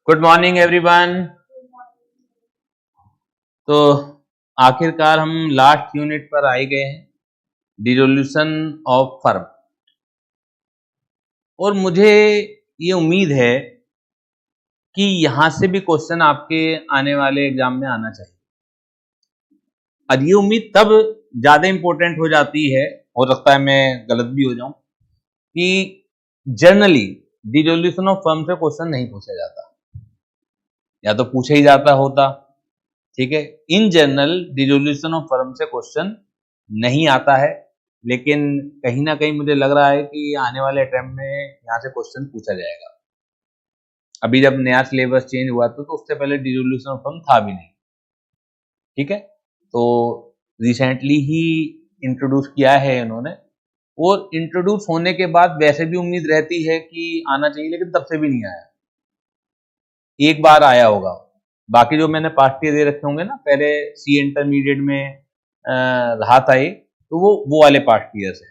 Good morning everyone. तो आखिरकार हम लास्ट यूनिट पर आए गए हैं, डिसोल्यूशन ऑफ फर्म। और मुझे ये उम्मीद है कि यहाँ से भी क्वेश्चन आपके आने वाले एग्जाम में आना चाहिए। और ये उम्मीद तब ज़्यादा इम्पोर्टेंट हो जाती है, हो सकता है मैं गलत भी हो जाऊं, कि जनरली डिसोल्यूशन ऑफ फर्म से क्वेश्चन नहीं पूछा जाता, या तो पूछा ही जाता होता। ठीक है, in general dissolution of firm से क्वेश्चन नहीं आता है, लेकिन कहीं ना कहीं मुझे लग रहा है कि आने वाले अटेम्प्ट में यहाँ से क्वेश्चन पूछा जाएगा। अभी जब नया सिलेबस चेंज हुआ था तो उससे पहले डिसोल्यूशन ऑफ फर्म था भी नहीं। ठीक है, तो रिसेंटली ही इंट्रोड्यूस किया है इन्होंने, और इंट्रोड्यूस होने के बाद वैसे भी उम्मीद रहती है कि आना चाहिए, लेकिन तब से भी नहीं आया। एक बार आया होगा, बाकी जो मैंने पास्ट ईयर दे रखे होंगे ना, पहले सी इंटरमीडिएट में रहा था ये, तो वो वाले पास्ट ईयर से।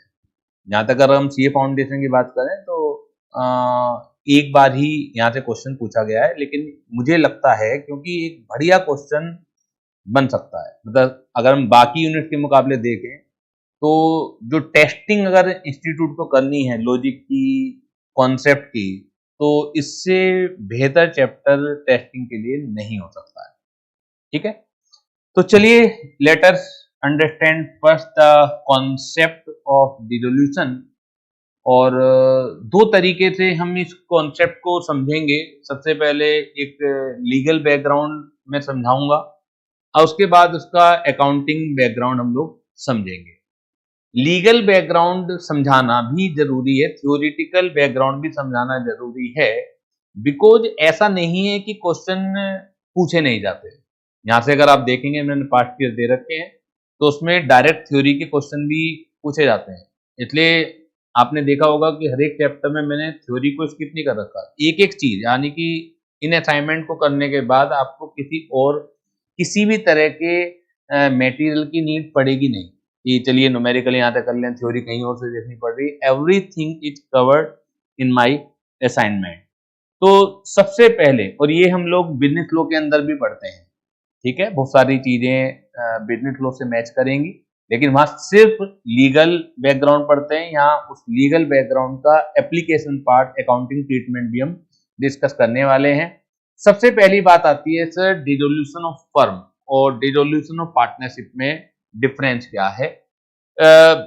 जहाँ तक अगर हम सीए फाउंडेशन की बात करें तो एक बार ही यहाँ से क्वेश्चन पूछा गया है, लेकिन मुझे लगता है क्योंकि एक बढ़िया क्वेश्चन बन सकता है। मतलब अगर हम बाकी यूनिट के मुकाबले देखें तो जो टेस्टिंग अगर इंस्टीट्यूट को करनी है लॉजिक की, कॉन्सेप्ट की, तो इससे बेहतर चैप्टर टेस्टिंग के लिए नहीं हो सकता है। ठीक है, तो चलिए let us understand first the concept of dissolution. और दो तरीके से हम इस कॉन्सेप्ट को समझेंगे। सबसे पहले एक लीगल बैकग्राउंड में समझाऊंगा, और उसके बाद उसका अकाउंटिंग बैकग्राउंड हम लोग समझेंगे। लीगल बैकग्राउंड समझाना भी जरूरी है, थ्योरेटिकल बैकग्राउंड भी समझाना जरूरी है, बिकॉज ऐसा नहीं है कि क्वेश्चन पूछे नहीं जाते। यहां से अगर आप देखेंगे, मैंने पास्ट ईयर दे रखे हैं, तो उसमें डायरेक्ट थ्योरी के क्वेश्चन भी पूछे जाते हैं। इसलिए आपने देखा होगा कि हर एक चैप्टर में मैंने थ्योरी को स्किप नहीं कर रखा। एक एक चीज, यानी कि इन असाइनमेंट को करने के बाद आपको किसी भी तरह के मटेरियल की नीड पड़ेगी नहीं कि चलिए न्यूमेरिकल यहाँ तक कर लें, थ्योरी कहीं और से देखनी पड़ रही। Everything is covered in my assignment. तो सबसे पहले, और ये हम लोग बिजनेस लॉ के अंदर भी पढ़ते हैं, ठीक है, बहुत सारी चीजें बिजनेस लॉ से मैच करेंगी, लेकिन वहां सिर्फ लीगल बैकग्राउंड पढ़ते हैं। यहाँ उस लीगल बैकग्राउंड का एप्लीकेशन पार्ट, अकाउंटिंग ट्रीटमेंट भी हम डिस्कस करने वाले हैं। सबसे पहली बात आती है सर, डिसोल्यूशन ऑफ फर्म और डिसोल्यूशन ऑफ पार्टनरशिप में डिफरेंस क्या है।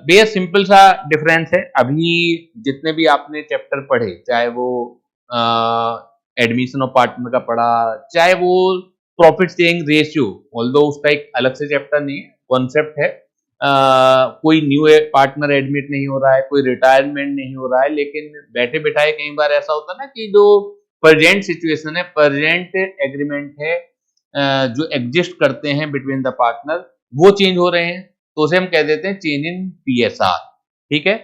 बेस सिंपल सा डिफरेंस है। अभी जितने भी आपने चैप्टर पढ़े, चाहे वो एडमिशन ऑफ पार्टनर का पढ़ा, चाहे वो प्रॉफिट शेयरिंग रेशियो, ऑल्दो उसका एक अलग से चैप्टर नहीं है, कॉन्सेप्ट है। कोई न्यू पार्टनर एडमिट नहीं हो रहा है, कोई रिटायरमेंट नहीं हो रहा है, लेकिन बैठे बैठाए कई बार ऐसा होता है ना कि जो प्रेजेंट सिचुएशन है, प्रेजेंट एग्रीमेंट है, जो एग्जिस्ट करते हैं बिटवीन द पार्टनर, वो चेंज हो रहे हैं, तो उसे हम कह देते हैं चेंज इन पीएसआर। ठीक है,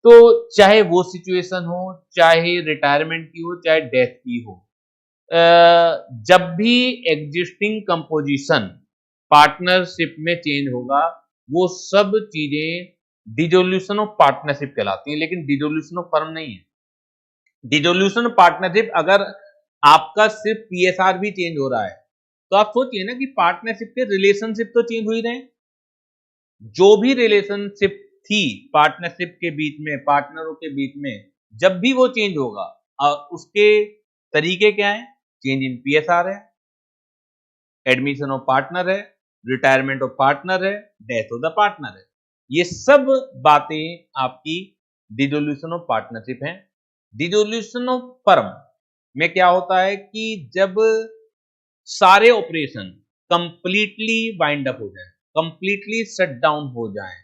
तो चाहे वो सिचुएशन हो, चाहे रिटायरमेंट की हो, चाहे डेथ की हो, जब भी एग्जिस्टिंग कंपोजिशन पार्टनरशिप में चेंज होगा, वो सब चीजें डिसोल्यूशन ऑफ पार्टनरशिप कहलाती हैं, लेकिन डिसोल्यूशन ऑफ फर्म नहीं है। डिसोल्यूशन ऑफ पार्टनरशिप, अगर आपका सिर्फ पीएसआर भी चेंज हो रहा है, तो आप सोचिए ना कि पार्टनरशिप के रिलेशनशिप तो चेंज हो ही रहे। जो भी रिलेशनशिप थी पार्टनरशिप के बीच में, पार्टनरों के बीच में, जब भी वो चेंज होगा, उसके तरीके क्या है? चेंज इन पीएसआर है, एडमिशन ऑफ पार्टनर है, रिटायरमेंट ऑफ पार्टनर है, डेथ ऑफ द पार्टनर है। ये सब बातें आपकी डिसोल्यूशन ऑफ पार्टनरशिप हैं। डिसोल्यूशन ऑफ फर्म में क्या होता है कि जब सारे ऑपरेशन कंप्लीटली वाइंड अप हो जाए, कंप्लीटली शट डाउन हो जाए,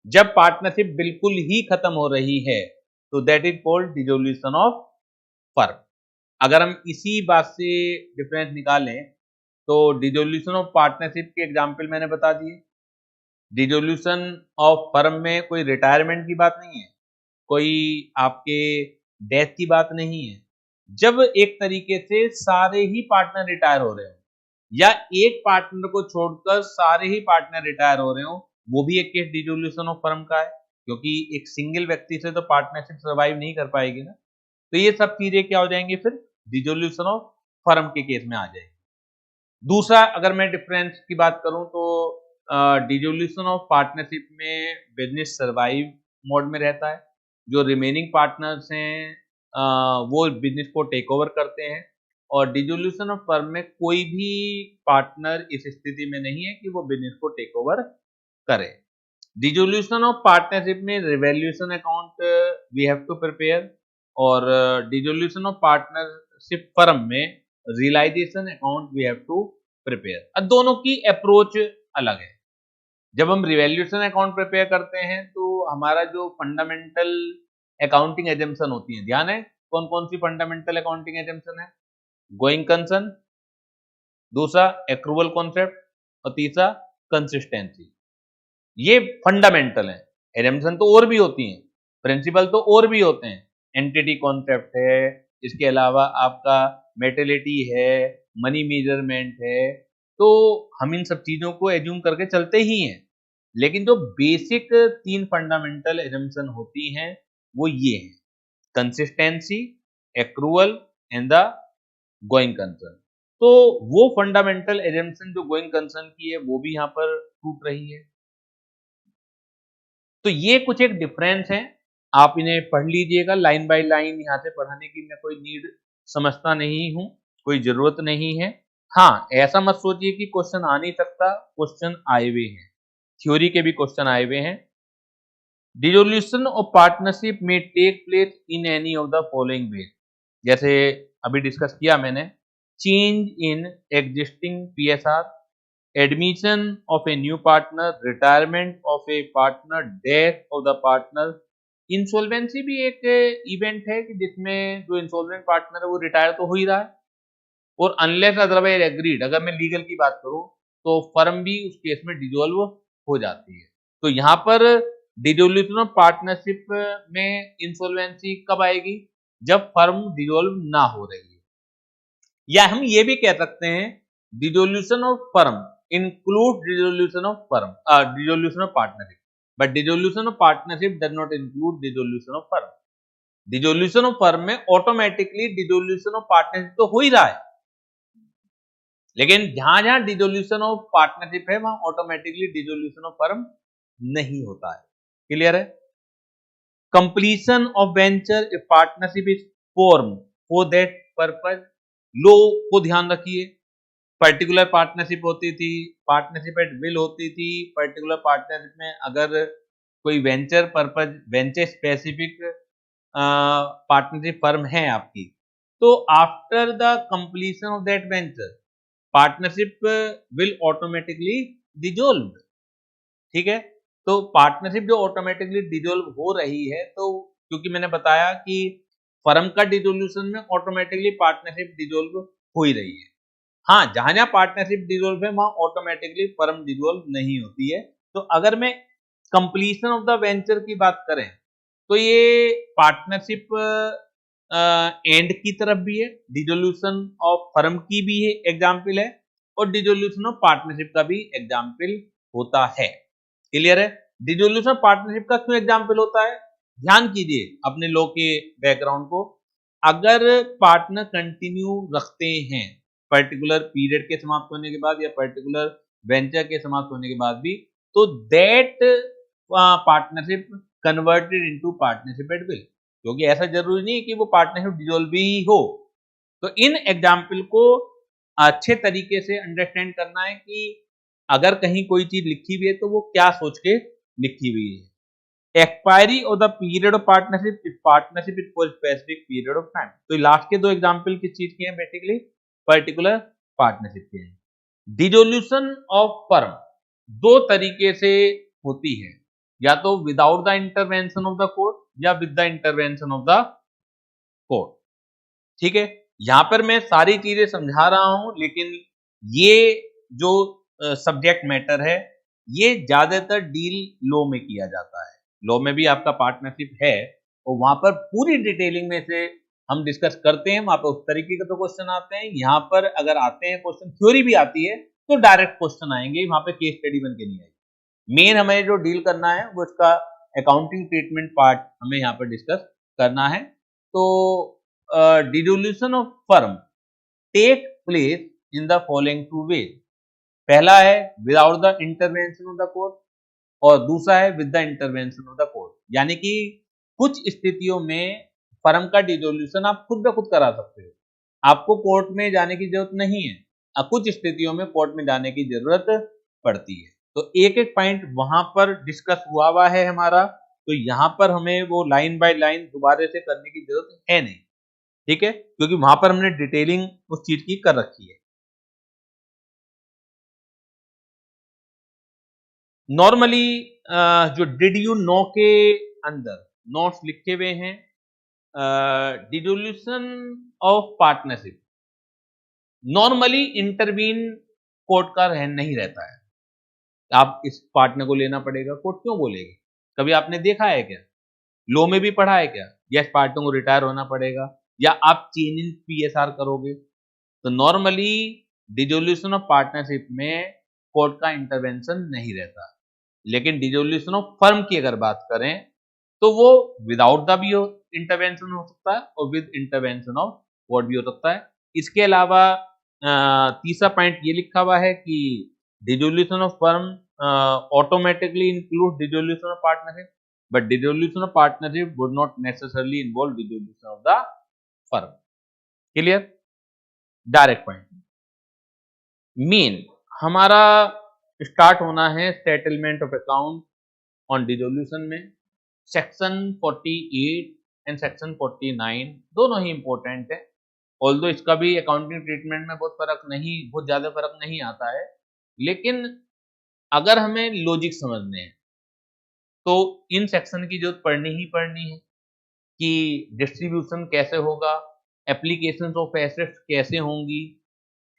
जब पार्टनरशिप बिल्कुल ही खत्म हो रही है, तो that is called dissolution of firm. अगर हम इसी बात से डिफरेंस निकालें तो डिसोल्यूशन ऑफ पार्टनरशिप के एग्जांपल मैंने बता दिए। डिसोल्यूशन ऑफ फर्म में कोई रिटायरमेंट की बात नहीं है, कोई आपके डेथ की बात नहीं है। जब एक तरीके से सारे ही पार्टनर रिटायर हो रहे हो, या एक पार्टनर को छोड़कर सारे ही पार्टनर रिटायर हो रहे हो, वो भी एक केस डिसोल्यूशन ऑफ फर्म का है, क्योंकि एक सिंगल व्यक्ति से तो पार्टनरशिप सर्वाइव नहीं कर पाएगी ना। तो ये सब चीजें क्या हो जाएंगी फिर? डिसोल्यूशन ऑफ फर्म के केस में आ जाएगी। दूसरा अगर मैं डिफरेंस की बात करूं तो डिसोल्यूशन ऑफ पार्टनरशिप में बिजनेस सर्वाइव मोड में रहता है, जो रिमेनिंग पार्टनर्स हैं वो बिजनेस को टेक ओवर करते हैं, और डिसोल्यूशन ऑफ फर्म में कोई भी पार्टनर इस स्थिति में नहीं है कि वो बिजनेस को टेक ओवर करे। डिसोल्यूशन ऑफ पार्टनरशिप में revaluation account we have to prepare, और डिसोल्यूशन ऑफ पार्टनरशिप फर्म में realisation account we have to prepare. अब दोनों की अप्रोच अलग है। जब हम रिवैल्यूएशन अकाउंट प्रिपेयर करते हैं तो हमारा जो फंडामेंटल अकाउंटिंग एजम्पशन होती है, ध्यान है कौन कौन सी फंडामेंटल अकाउंटिंग एजम्पशन है? गोइंग कंसर्न, दूसरा एक्रूवल कॉन्सेप्ट, और तीसरा कंसिस्टेंसी। ये फंडामेंटल है। एजम्पशन तो और भी होती हैं, प्रिंसिपल तो और भी होते हैं, एंटिटी कॉन्सेप्ट है, इसके अलावा आपका मेटेलिटी है, मनी मेजरमेंट है, तो हम इन सब चीजों को एज्यूम करके चलते ही हैं, लेकिन जो बेसिक 3 फंडामेंटल एजम्पशन होती हैं वो ये हैं, consistency, accrual and the going concern. तो वो फंडामेंटल एजम्पशन जो गोइंग कंसर्न की है वो भी यहाँ पर टूट रही है। तो ये कुछ एक डिफरेंस है, आप इन्हें पढ़ लीजिएगा लाइन बाय लाइन। यहाँ से पढ़ाने की मैं कोई नीड समझता नहीं हूँ, कोई जरूरत नहीं है। हाँ, ऐसा मत सोचिए कि क्वेश्चन आ नहीं सकता, क्वेश्चन आए हुए हैं, थ्योरी के भी क्वेश्चन आए हुए हैं। डिसोल्यूशन ऑफ पार्टनरशिप में take place in any of the following way, जैसे अभी डिस्कस किया मैंने, change in existing PSR, admission of a new partner, retirement of a partner, death of the partner। Insolvency भी एक इवेंट है कि जिसमें जो इंसॉल्वेंट पार्टनर है वो रिटायर तो हो ही रहा है, और अनलेस अदरवाइज एग्रीड, अगर मैं लीगल की बात करूं तो फर्म भी उस केस में डिसॉल्व हो जाती है। तो यहाँ पर डिसोल्यूशन ऑफ पार्टनरशिप में इंसॉल्वेंसी कब आएगी? जब फर्म डिसॉल्व ना हो रही है, या हम ये भी कह सकते हैं dissolution of firm include dissolution of firm, dissolution of partnership, but dissolution of partnership does not include dissolution of firm। dissolution of firm में automatically dissolution of partnership तो हो ही रहा है, लेकिन जहां जहां dissolution of partnership है वहां automatically dissolution of firm नहीं होता है। क्लियर है? completion of venture if partnership is formed for that purpose, लो को ध्यान रखिए, पर्टिकुलर पार्टनरशिप होती थी, पार्टनरशिप एट विल होती थी, पर्टिकुलर पार्टनरशिप में अगर कोई venture purpose, venture specific partnership firm है आपकी, तो after the completion of that venture partnership will automatically dissolve. ठीक है, तो पार्टनरशिप जो ऑटोमेटिकली डिसॉल्व हो रही है, तो क्योंकि मैंने बताया कि फर्म का डिसोल्यूशन में ऑटोमेटिकली पार्टनरशिप डिसॉल्व हो ही रही है। हाँ, जहां जहां पार्टनरशिप डिसॉल्व है वहां ऑटोमेटिकली फर्म डिसॉल्व नहीं होती है। तो अगर मैं कंप्लीशन ऑफ द वेंचर की बात करें तो ये पार्टनरशिप एंड की तरफ भी है, डिसोल्यूशन ऑफ फर्म की भी है एग्जाम्पल है, और डिसोल्यूशन ऑफ पार्टनरशिप का भी एग्जाम्पल होता है। क्लियर है? डिसोल्यूशन ऑफ पार्टनरशिप का क्यों एग्जाम्पल होता है? ध्यान कीजिए अपने लॉ के बैकग्राउंड को। अगर पार्टनर कंटिन्यू रखते हैं पर्टिकुलर पीरियड के समाप्त होने के बाद या पर्टिकुलर वेंचर के समाप्त होने के बाद भी, तो that partnership converted into partnership at will, क्योंकि ऐसा जरूरी नहीं है कि वो पार्टनरशिप डिसॉल्व ही हो। तो इन एग्जाम्पल को अच्छे तरीके से अंडरस्टैंड करना है कि अगर कहीं कोई चीज लिखी हुई है तो वो क्या सोच के लिखी हुई है। Expiry of the period of partnership if partnership is for specific period of time. तो लास्ट के दो एग्जाम्पल किस चीज के हैं? बेसिकली पर्टिकुलर पार्टनरशिप के हैं। डिसोल्यूशन ऑफ फर्म दो तरीके से होती है, या तो without the intervention of the court या with the intervention of the court. ठीक है, यहां पर मैं सारी चीजें समझा रहा हूं, लेकिन ये जो सब्जेक्ट मैटर है ये ज्यादातर डील लॉ में किया जाता है। लॉ में भी आपका पार्टनरशिप है और वहां पर पूरी डिटेलिंग में से हम डिस्कस करते हैं, वहां पर उस तरीके के तो क्वेश्चन आते हैं। यहाँ पर अगर आते हैं क्वेश्चन, थ्योरी भी आती है तो डायरेक्ट क्वेश्चन आएंगे, वहां पे केस स्टडी बन के नहीं आएगी। मेन हमें जो डील करना है वो इसका अकाउंटिंग ट्रीटमेंट पार्ट हमें यहाँ पर डिस्कस करना है। तो dissolution of firm take place in the following two ways. पहला है without the intervention of the court और दूसरा है with the intervention of the court. यानी कि कुछ स्थितियों में फर्म का डिसोल्यूशन आप खुद ब खुद करा सकते हो, आपको कोर्ट में जाने की जरूरत नहीं है। कुछ स्थितियों में कोर्ट में जाने की जरूरत पड़ती है। तो एक एक पॉइंट वहां पर डिस्कस हुआ है हमारा, तो यहां पर हमें वो लाइन बाय लाइन दोबारा से करने की जरूरत है नहीं, ठीक है, क्योंकि वहां पर हमने डिटेलिंग उस चीज की कर रखी है। नॉर्मली जो डिड यू नो के अंदर नोट्स लिखे हुए हैं, dissolution of partnership normally intervene court का नहीं रहता है। आप इस पार्टनर को लेना पड़ेगा, कोर्ट क्यों बोलेगी? कभी आपने देखा है क्या? लॉ में भी पढ़ा है क्या? या इस पार्टनर को रिटायर होना पड़ेगा या आप चेंज इन पीएसआर करोगे? तो नॉर्मली डिसोल्यूशन ऑफ पार्टनरशिप में कोर्ट का इंटरवेंशन नहीं रहता, लेकिन डिसोल्यूशन ऑफ फर्म की अगर बात करें तो वो विदाउट द भी इंटरवेंशन हो सकता है और विद इंटरवेंशन ऑफ कोर्ट भी हो सकता है। इसके अलावा तीसरा पॉइंट ये लिखा हुआ है कि dissolution of firm automatically includes dissolution of partnership, but dissolution of partnership would not necessarily involve dissolution of the firm. Clear? Direct point. Mean हमारा स्टार्ट होना है settlement of account on dissolution में। Section 48 and section 49 दोनों ही important है, although इसका भी accounting treatment में बहुत ज्यादा फर्क नहीं आता है, लेकिन अगर हमें लॉजिक समझने हैं तो इन सेक्शन की जरूरत पड़नी ही पड़नी है कि डिस्ट्रीब्यूशन कैसे होगा, एप्लीकेशन ऑफ एसेट्स कैसे होंगी,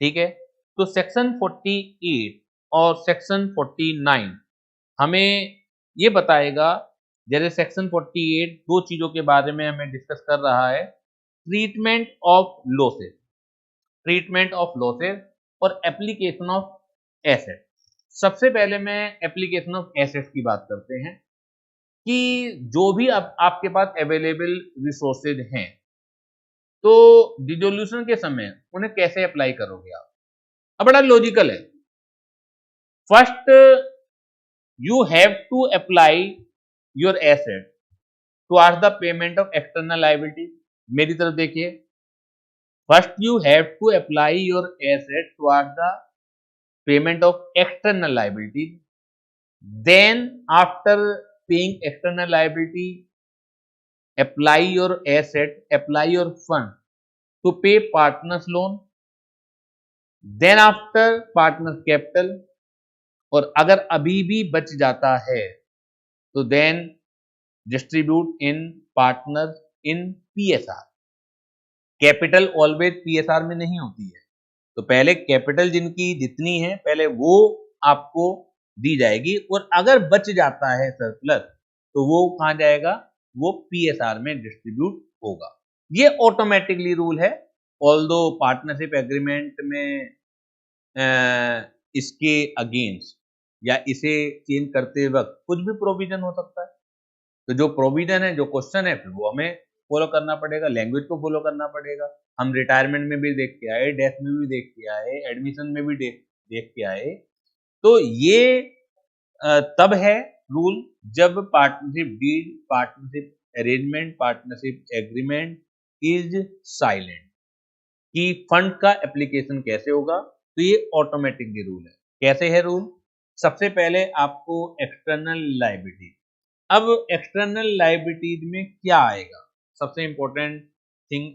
ठीक है। तो सेक्शन 48 और सेक्शन 49 हमें ये बताएगा, जैसे सेक्शन 48 दो चीजों के बारे में हमें डिस्कस कर रहा है, ट्रीटमेंट ऑफ लॉसेस और एप्लीकेशन ऑफ एसेट। सबसे पहले मैं एप्लीकेशन ऑफ एसेट्स की बात करते हैं कि जो भी आपके पास अवेलेबल रिसोर्सेज हैं तो डिसोल्यूशन के समय उन्हें कैसे अप्लाई करोगे आप? अब बड़ा लॉजिकल है। First you have to apply your asset towards the payment of external liability. मेरी तरफ देखिए, first you have to apply your asset towards the payment of external liability, then after paying external liability apply your fund to pay partners loan, then after partners capital, और अगर अभी भी बच जाता है तो then distribute in partners in PSR। Capital always PSR में नहीं होती है, तो पहले कैपिटल जिनकी जितनी है पहले वो आपको दी जाएगी, और अगर बच जाता है सरप्लस तो वो कहां जाएगा? वो पीएसआर में डिस्ट्रीब्यूट होगा। ये ऑटोमेटिकली रूल है, ऑल्दो पार्टनरशिप एग्रीमेंट में इसके अगेंस्ट या इसे चेंज करते वक्त कुछ भी प्रोविजन हो सकता है। तो जो प्रोविजन है, जो क्वेश्चन है, फिर वो हमें फॉलो करना पड़ेगा, लैंग्वेज को फॉलो करना पड़ेगा। हम रिटायरमेंट में भी देख के आए, डेथ में भी देख के आए, एडमिशन में भी देख के आए। तो ये तब है रूल जब partnership deed, partnership arrangement, partnership agreement is silent कि फंड का एप्लीकेशन कैसे होगा। तो ये ऑटोमेटिकली रूल है। कैसे है रूल? सबसे पहले आपको एक्सटर्नल लायबिलिटी, अब एक्सटर्नल लायबिलिटीज में क्या आएगा? सबसे important thing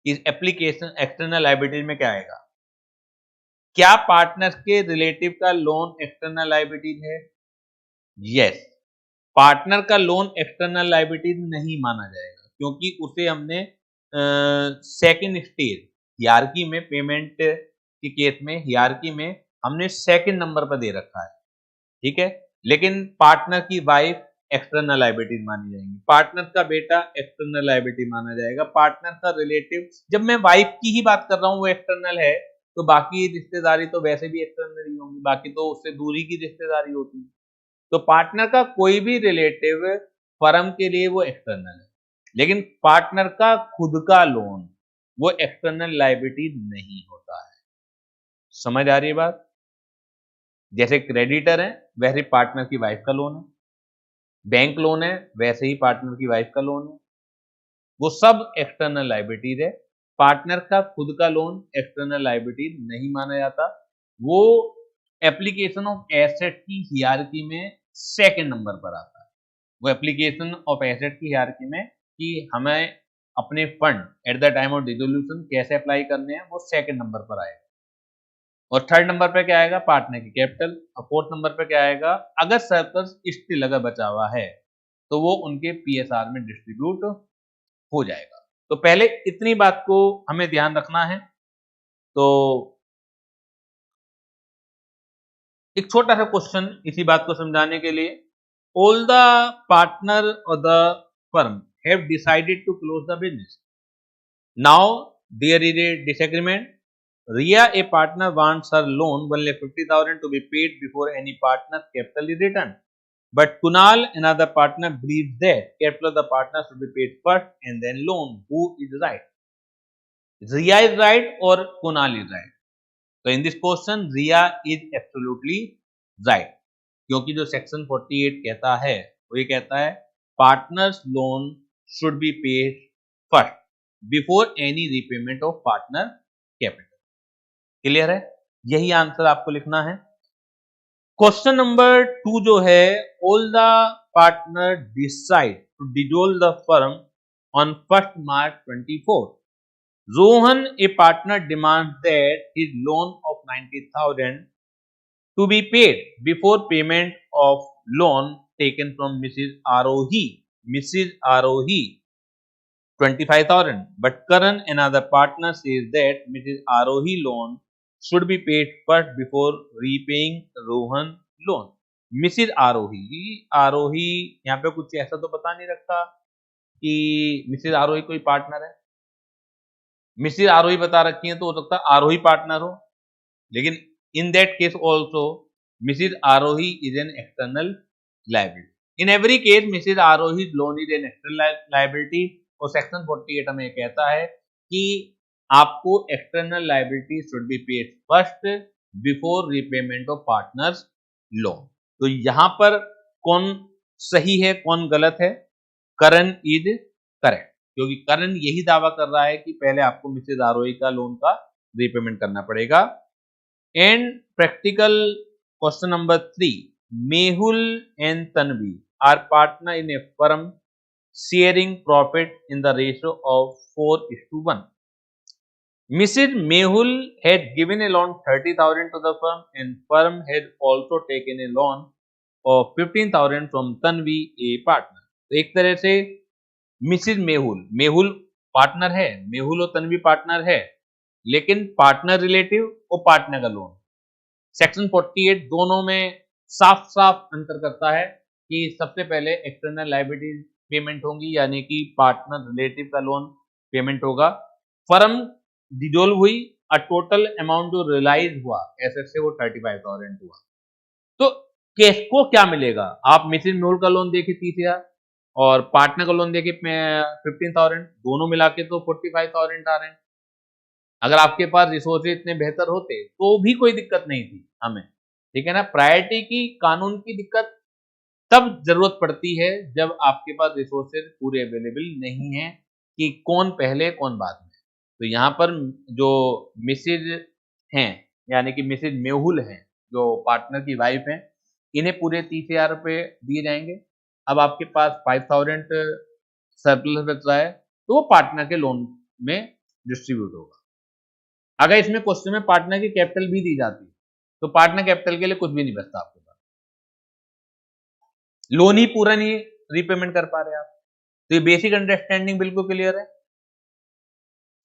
is application external liabilities में क्या आएगा? क्या पार्टनर्स के रिलेटिव का लोन एक्सटर्नल लायबिलिटीज है? यस। पार्टनर का लोन एक्सटर्नल लायबिलिटीज नहीं माना जाएगा, क्योंकि उसे हमने सेकंड स्टेज हियरार्की में, पेमेंट के केस में हियरार्की में हमने सेकंड नंबर पर दे रखा है, ठीक है। लेकिन पार्टनर की वाइफ एक्सटर्नल लायबिलिटीज मानी जाएंगी, पार्टनर का बेटा एक्सटर्नल लायबिलिटी माना जाएगा, पार्टनर का रिलेटिव, जब मैं वाइफ की ही बात कर रहा हूं वो एक्सटर्नल है, तो बाकी रिश्तेदारी तो वैसे भी एक्सटर्नल ही होंगी, बाकी तो उससे दूरी की रिश्तेदारी होती है। तो पार्टनर का कोई भी रिलेटिव फर्म के लिए वो एक्सटर्नल है। लेकिन पार्टनर का खुद का लोन वो एक्सटर्नल लायबिलिटी नहीं होता है। समझ आ रही है बात? जैसे क्रेडिटर है वैसे पार्टनर की वाइफ का लोन है, बैंक लोन है वैसे ही पार्टनर की वाइफ का लोन है, वो सब एक्सटर्नल लायबिलिटीज है। पार्टनर का खुद का लोन एक्सटर्नल लायबिलिटी नहीं माना जाता, वो एप्लीकेशन ऑफ एसेट की हियरार्की में सेकंड नंबर पर आता है। वो एप्लीकेशन ऑफ एसेट की हियरार्की में कि हमें अपने fund at the time of dissolution कैसे अप्लाई करने हैं, वो सेकंड नंबर पर आएगा। और थर्ड नंबर पे क्या आएगा? पार्टनर की कैपिटल। और फोर्थ नंबर पे क्या आएगा? अगर सरप्लस स्टिल अगर बचा हुआ है तो वो उनके पीएसआर में डिस्ट्रीब्यूट हो जाएगा। तो पहले इतनी बात को हमें ध्यान रखना है। तो एक छोटा सा क्वेश्चन इसी बात को समझाने के लिए, all the partner of the firm have decided to close the business, now there is a disagreement, Ria, a partner, wants her loan 1,50,000 to be paid before any partner capital is returned. But Kunal, another partner, believes that capital of the partner should be paid first and then loan. Who is right? Ria is right or Kunal is right? So in this question, Ria is absolutely right. क्योंकि जो section 48 कहता है वो ये कहता है partners loan should be paid first before any repayment of partner capital. Clear है? यही आंसर आपको लिखना है। क्वेश्चन नंबर 2 जो है, all the partner decide to dissolve the firm on 1st March 24. Rohan, a partner, demands that his loan of 90,000 to be paid before payment of loan taken from Mrs. Arohi. Mrs. Arohi 25,000. But Karan, another partner, says that Mrs. Arohi loan should be paid first before repaying Rohan loan. Mrs Arohi यहाँ पे कुछ ऐसा तो बता नहीं रखा कि Mrs आरोही कोई पार्टनर है। मिसिज आरोही बता रखी है तो हो सकता है आरोही पार्टनर हो, लेकिन in that case also Mrs Aarohi is an external liability. In every case Mrs Aarohi loan is an external liability. और सेक्शन 48 हमें कहता है कि आपको external liability should be paid first before repayment of partners loan. तो यहां पर कौन सही है कौन गलत है? करण इज करेक्ट, क्योंकि करण यही दावा कर रहा है कि पहले आपको मिसेज आरोही का लोन का रीपेमेंट करना पड़ेगा। And practical question number 3, Mehul and Tanvi are partner in a firm sharing profit in the ratio of 4:1. Mrs. Mehul had given a loan 30,000 to the firm and firm had also taken a loan of 15,000 from Tanvi, a partner. तो एक तरह से Mrs Mehul partner है, मेहुल और Tanvi partner है, लेकिन partner relative और partner का लोन सेक्शन 48 दोनों में साफ साफ अंतर करता है कि सबसे पहले एक्सटर्नल लायबिलिटीज पेमेंट होंगी, यानी कि पार्टनर रिलेटिव का लोन पेमेंट होगा। फर्म डिसॉल्व हुई और टोटल अमाउंट जो रियलाइज हुआ एसेट से वो 35,000 हुआ। तो केस को क्या मिलेगा? आप मिसिज मेहुल का लोन देखे 30,000 और पार्टनर का लोन देखे 15,000, दोनों मिला के तो 45,000 आ रहे हैं। अगर आपके पास रिसोर्सेज इतने बेहतर होते तो भी कोई दिक्कत नहीं थी हमें, ठीक है ना। प्रायोरिटी की कानून की दिक्कत तब जरूरत पड़ती है जब आपके पास रिसोर्सेज पूरे अवेलेबल नहीं है कि कौन पहले कौन बाद में। तो यहाँ पर जो मिसिज हैं यानी कि मिसिज मेहुल हैं जो पार्टनर की वाइफ हैं, इन्हें पूरे 30,000 रुपए दिए जाएंगे। अब आपके पास 5,000 सरप्लस बच रहा है तो वो पार्टनर के लोन में डिस्ट्रीब्यूट होगा। अगर इसमें क्वेश्चन में पार्टनर की कैपिटल भी दी जाती तो पार्टनर कैपिटल के लिए कुछ भी नहीं बचता आपके पास, लोन ही पूरा नहीं रीपेमेंट कर पा रहे आप। तो ये बेसिक अंडरस्टैंडिंग बिल्कुल क्लियर है।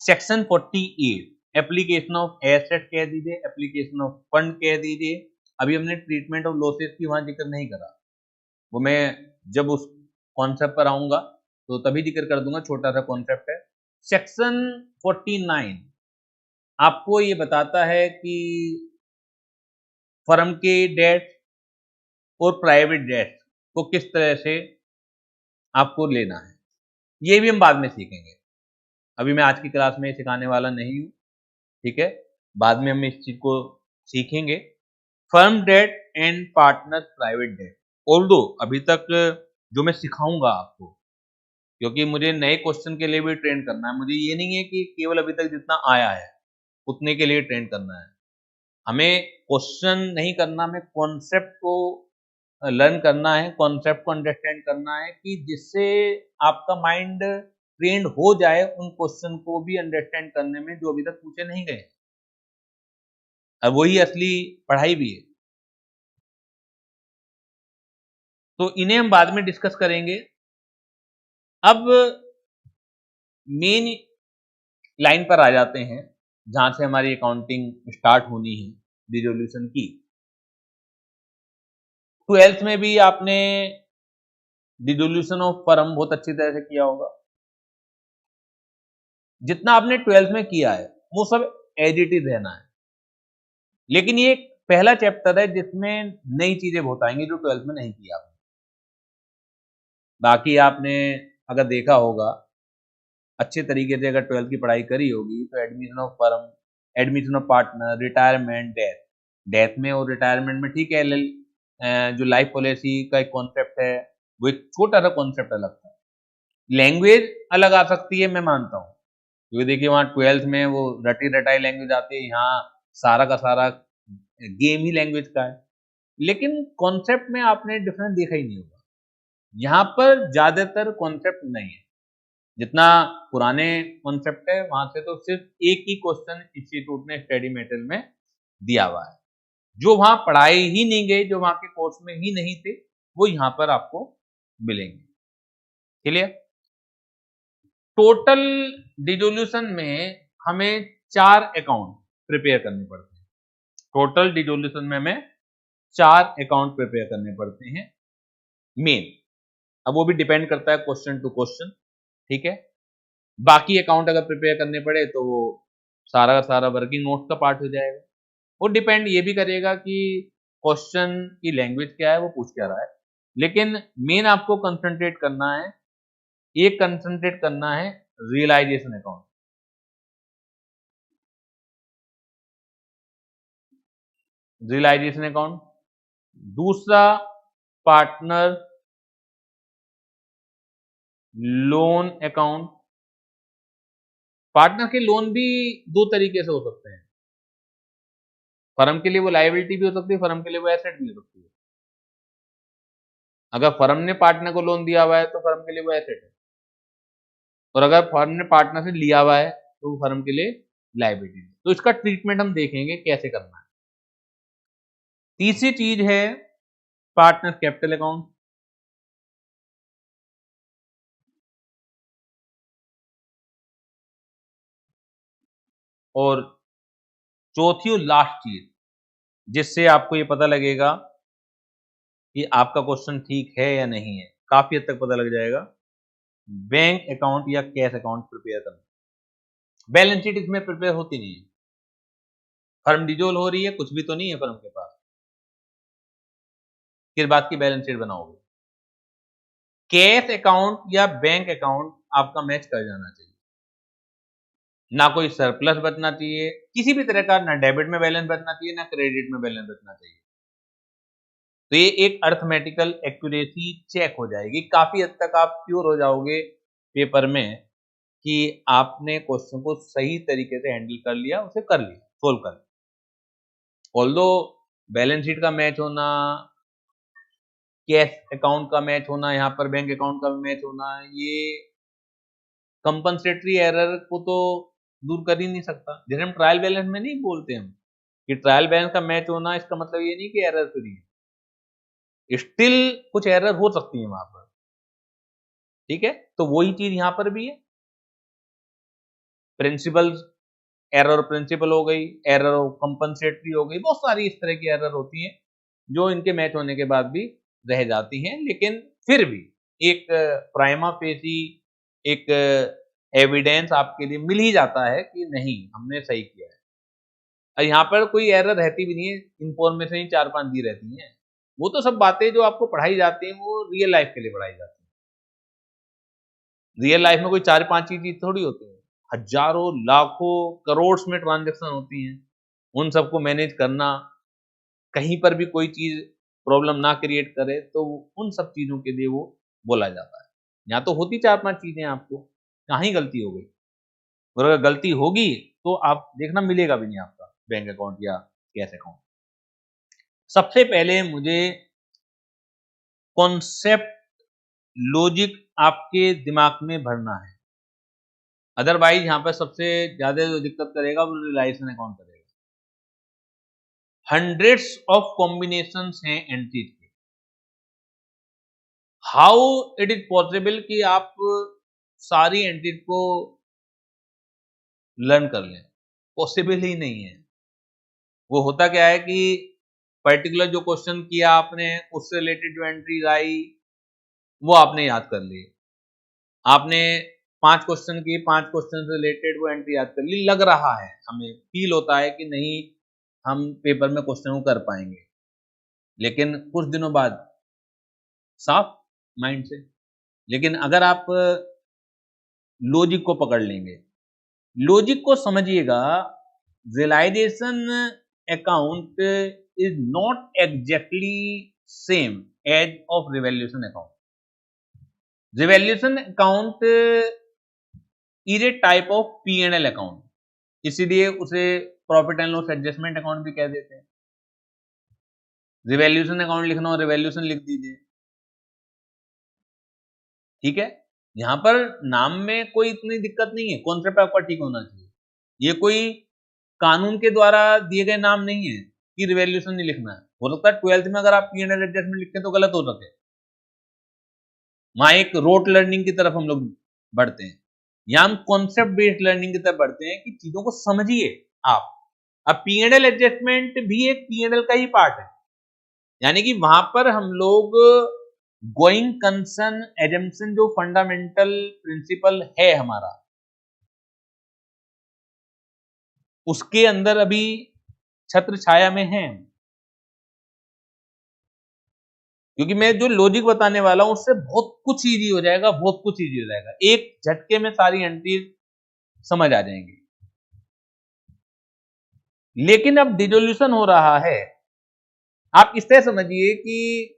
सेक्शन 48 एप्लीकेशन ऑफ एसेट कह दीजिए, एप्लीकेशन ऑफ फंड कह दीजिए। अभी हमने ट्रीटमेंट ऑफ लॉसेस की वहां जिक्र नहीं करा, वो मैं जब उस कॉन्सेप्ट पर आऊंगा तो तभी जिक्र कर दूंगा, छोटा सा कॉन्सेप्ट है। सेक्शन 49 आपको ये बताता है कि फर्म के डेट और प्राइवेट डेट को किस तरह से आपको लेना है। ये भी हम बाद में सीखेंगे, अभी मैं आज की क्लास में सिखाने वाला नहीं हूँ, ठीक है, बाद में हम इस चीज को सीखेंगे। Firm debt and partner private debt, although अभी तक जो मैं सिखाऊंगा आपको, क्योंकि मुझे नए क्वेश्चन के लिए भी ट्रेन करना है, मुझे ये नहीं है कि केवल अभी तक जितना आया है उतने के लिए ट्रेन करना है, हमें क्वेश्चन नहीं करना, हमें कॉन्सेप्ट को लर्न करना है, कॉन्सेप्ट को अंडरस्टैंड करना है, कि जिससे आपका माइंड ट्रेंड हो जाए उन क्वेश्चन को भी अंडरस्टैंड करने में जो अभी तक पूछे नहीं गए, और वही असली पढ़ाई भी है। तो इन्हें हम बाद में डिस्कस करेंगे। अब मेन लाइन पर आ जाते हैं जहां से हमारी अकाउंटिंग स्टार्ट होनी है, रिजोल्यूशन की। 12th में भी आपने डिसोल्यूशन ऑफ फर्म बहुत अच्छी तरह से किया होगा। जितना आपने 12th में किया है वो सब एज इट इज रहना है, लेकिन ये पहला चैप्टर है जिसमें नई चीजें बहुत आएंगी जो 12th में नहीं किया आपने। बाकी आपने अगर देखा होगा अच्छे तरीके से, अगर 12th की पढ़ाई करी होगी, तो admission of firm, admission of partner, retirement, death, death में और रिटायरमेंट में ठीक है, जो लाइफ पॉलिसी का एक कॉन्सेप्ट है वो एक छोटा सा कॉन्सेप्ट अलग था, लैंग्वेज अलग आ सकती है, मैं मानता हूँ, क्योंकि देखिए वहाँ 12th में वो रटी रटाई लैंग्वेज आती है, यहाँ सारा का सारा गेम ही लैंग्वेज का है, लेकिन कॉन्सेप्ट में आपने डिफरेंस देखा ही नहीं होगा। यहाँ पर ज्यादातर कॉन्सेप्ट नहीं है, जितना पुराने कॉन्सेप्ट है वहां से तो सिर्फ एक ही क्वेश्चन इंस्टीट्यूट ने स्टडी मटेरियल में दिया हुआ है, जो वहां पढ़ाई ही नहीं गई, जो वहां के कोर्स में ही नहीं थे, वो यहाँ पर आपको मिलेंगे। क्लियर? टोटल डिसोल्यूशन में हमें 4 अकाउंट प्रिपेयर करने पड़ते हैं, टोटल डिसोल्यूशन में हमें 4 अकाउंट प्रिपेयर करने पड़ते हैं मेन। अब वो भी डिपेंड करता है क्वेश्चन टू क्वेश्चन, ठीक है। बाकी अकाउंट अगर प्रिपेयर करने पड़े तो वो सारा का सारा वर्किंग नोट्स का पार्ट हो जाएगा। वो डिपेंड ये भी करेगा कि क्वेश्चन की लैंग्वेज क्या है, वो पूछ क्या रहा है, लेकिन मेन आपको कंसंट्रेट करना है, एक कंसंट्रेट करना है रियलाइजेशन अकाउंट। रियलाइजेशन अकाउंट, दूसरा पार्टनर लोन अकाउंट। पार्टनर के लोन भी 2 तरीके से हो सकते हैं, फर्म के लिए वो लायबिलिटी भी हो सकती है, फर्म के लिए वो एसेट भी हो सकती है। अगर फर्म ने पार्टनर को लोन दिया हुआ है तो फर्म के लिए वो एसेट है, और अगर फर्म ने पार्टनर से लिया हुआ है तो वो फर्म के लिए लायबिलिटी है। तो इसका ट्रीटमेंट हम देखेंगे कैसे करना है। तीसरी चीज है पार्टनर कैपिटल अकाउंट, और चौथी और लास्ट चीज जिससे आपको ये पता लगेगा कि आपका क्वेश्चन ठीक है या नहीं है, काफी हद तक पता लग जाएगा, बैंक अकाउंट या कैश अकाउंट प्रिपेयर करना। बैलेंस शीट इसमें प्रिपेयर होती नहीं है, फर्म डिजोल हो रही है, कुछ भी तो नहीं है फर्म के पास, किस बात की बैलेंस शीट बनाओगे। कैश अकाउंट या बैंक अकाउंट आपका मैच कर जाना चाहिए, ना कोई सरप्लस बचना चाहिए किसी भी तरह का, ना डेबिट में बैलेंस बचना चाहिए, ना क्रेडिट में बैलेंस बचना चाहिए। तो ये एक अर्थमेटिकल एक्यूरेसी चेक हो जाएगी, काफी हद तक आप श्योर हो जाओगे पेपर में कि आपने क्वेश्चन को सही तरीके से हैंडल कर लिया, उसे कर लिया, सोल्व कर लिया। ऑल्दो बैलेंस शीट का मैच होना, कैश अकाउंट का मैच होना, यहाँ पर बैंक अकाउंट का भी मैच होना, ये कंपनसेटरी एरर को तो दूर कर ही नहीं सकता। जैसे हम ट्रायल बैलेंस में नहीं बोलते हम कि ट्रायल बैलेंस का मैच होना, इसका मतलब ये नहीं कि एरर फ्री है, स्टिल कुछ एरर हो सकती है वहां पर, ठीक है। तो वही चीज यहां पर भी है, प्रिंसिपल एरर प्रिंसिपल हो गई, एरर कंपनसेटरी हो गई, बहुत सारी इस तरह की एरर होती हैं जो इनके मैच होने के बाद भी रह जाती हैं, लेकिन फिर भी एक प्राइमा फेसी एक एविडेंस आपके लिए मिल ही जाता है कि नहीं हमने सही किया है। और यहाँ पर कोई एरर रहती भी नहीं है, इंफॉर्मेशन ही 4-5 दी रहती हैं, वो तो सब बातें जो आपको पढ़ाई जाती हैं वो रियल लाइफ के लिए पढ़ाई जाती है, रियल लाइफ में कोई 4-5 ही चीज थोड़ी होती है, हजारों लाखों करोड़ में ट्रांजेक्शन होती हैं, उन सबको मैनेज करना, कहीं पर भी कोई चीज प्रॉब्लम ना क्रिएट करे, तो उन सब चीजों के लिए वो बोला जाता है। यहाँ तो होती 4-5 चीजें, आपको कहाँ ही गलती हो गई, और अगर गलती होगी तो आप देखना मिलेगा भी नहीं आपका बैंक अकाउंट या कैश अकाउंट। सबसे पहले मुझे कॉन्सेप्ट, लॉजिक आपके दिमाग में भरना है, अदरवाइज यहाँ पर सबसे ज्यादा जो दिक्कत करेगा वो रिलाइजेशन अकाउंट करेगा। हंड्रेड्स ऑफ कॉम्बिनेशंस हैं एंट्रीज के, हाउ इट इज पॉसिबल कि आप सारी एंट्रीज को लर्न कर लें? पॉसिबल ही नहीं है। वो होता क्या है कि पर्टिकुलर जो क्वेश्चन किया आपने, उससे रिलेटेड जो एंट्रीज आई वो आपने याद कर ली, आपने 5 क्वेश्चन किए, 5 क्वेश्चन से रिलेटेड वो एंट्री याद कर ली, लग रहा है, हमें फील होता है कि नहीं हम पेपर में क्वेश्चन को कर पाएंगे, लेकिन कुछ दिनों बाद साफ माइंड से। लेकिन अगर आप लॉजिक को पकड़ लेंगे, लॉजिक को समझिएगा, realisation account is not exactly same as of revaluation account. Revaluation account is a type of P&L account, इसीलिए उसे profit and loss adjustment account भी कह देते हैं। रिवैल्यूएशन अकाउंट लिखना हो, रिवैल्यूएशन लिख दीजिए, ठीक है। यहां पर नाम में कोई इतनी दिक्कत नहीं है, कॉन्सेप्ट आपका ठीक होना चाहिए। ये कोई कानून के द्वारा दिए गए नाम नहीं है कि रिवैल्यूएशन नहीं लिखना है। हो सकता है 12th में अगर आप P&L एडजस्टमेंट लिखते हैं तो गलत हो सके, वहां एक रोट लर्निंग की तरफ हम लोग बढ़ते हैं, या हम कॉन्सेप्ट बेस्ड लर्निंग की तरफ बढ़ते हैं कि चीजों को समझिए आप। अब P&L एडजस्टमेंट भी एक P&L का ही पार्ट है, यानी कि वहां पर हम लोग गोइंग कंसर्न एजम्पशन, जो फंडामेंटल प्रिंसिपल है हमारा, उसके अंदर अभी छत्र छाया में है, क्योंकि मैं जो लॉजिक बताने वाला हूं उससे बहुत कुछ इजी हो जाएगा, बहुत कुछ इजी हो जाएगा, एक झटके में सारी एंट्री समझ आ जाएंगी। लेकिन अब डिसोल्यूशन हो रहा है, आप इस तरह समझिए कि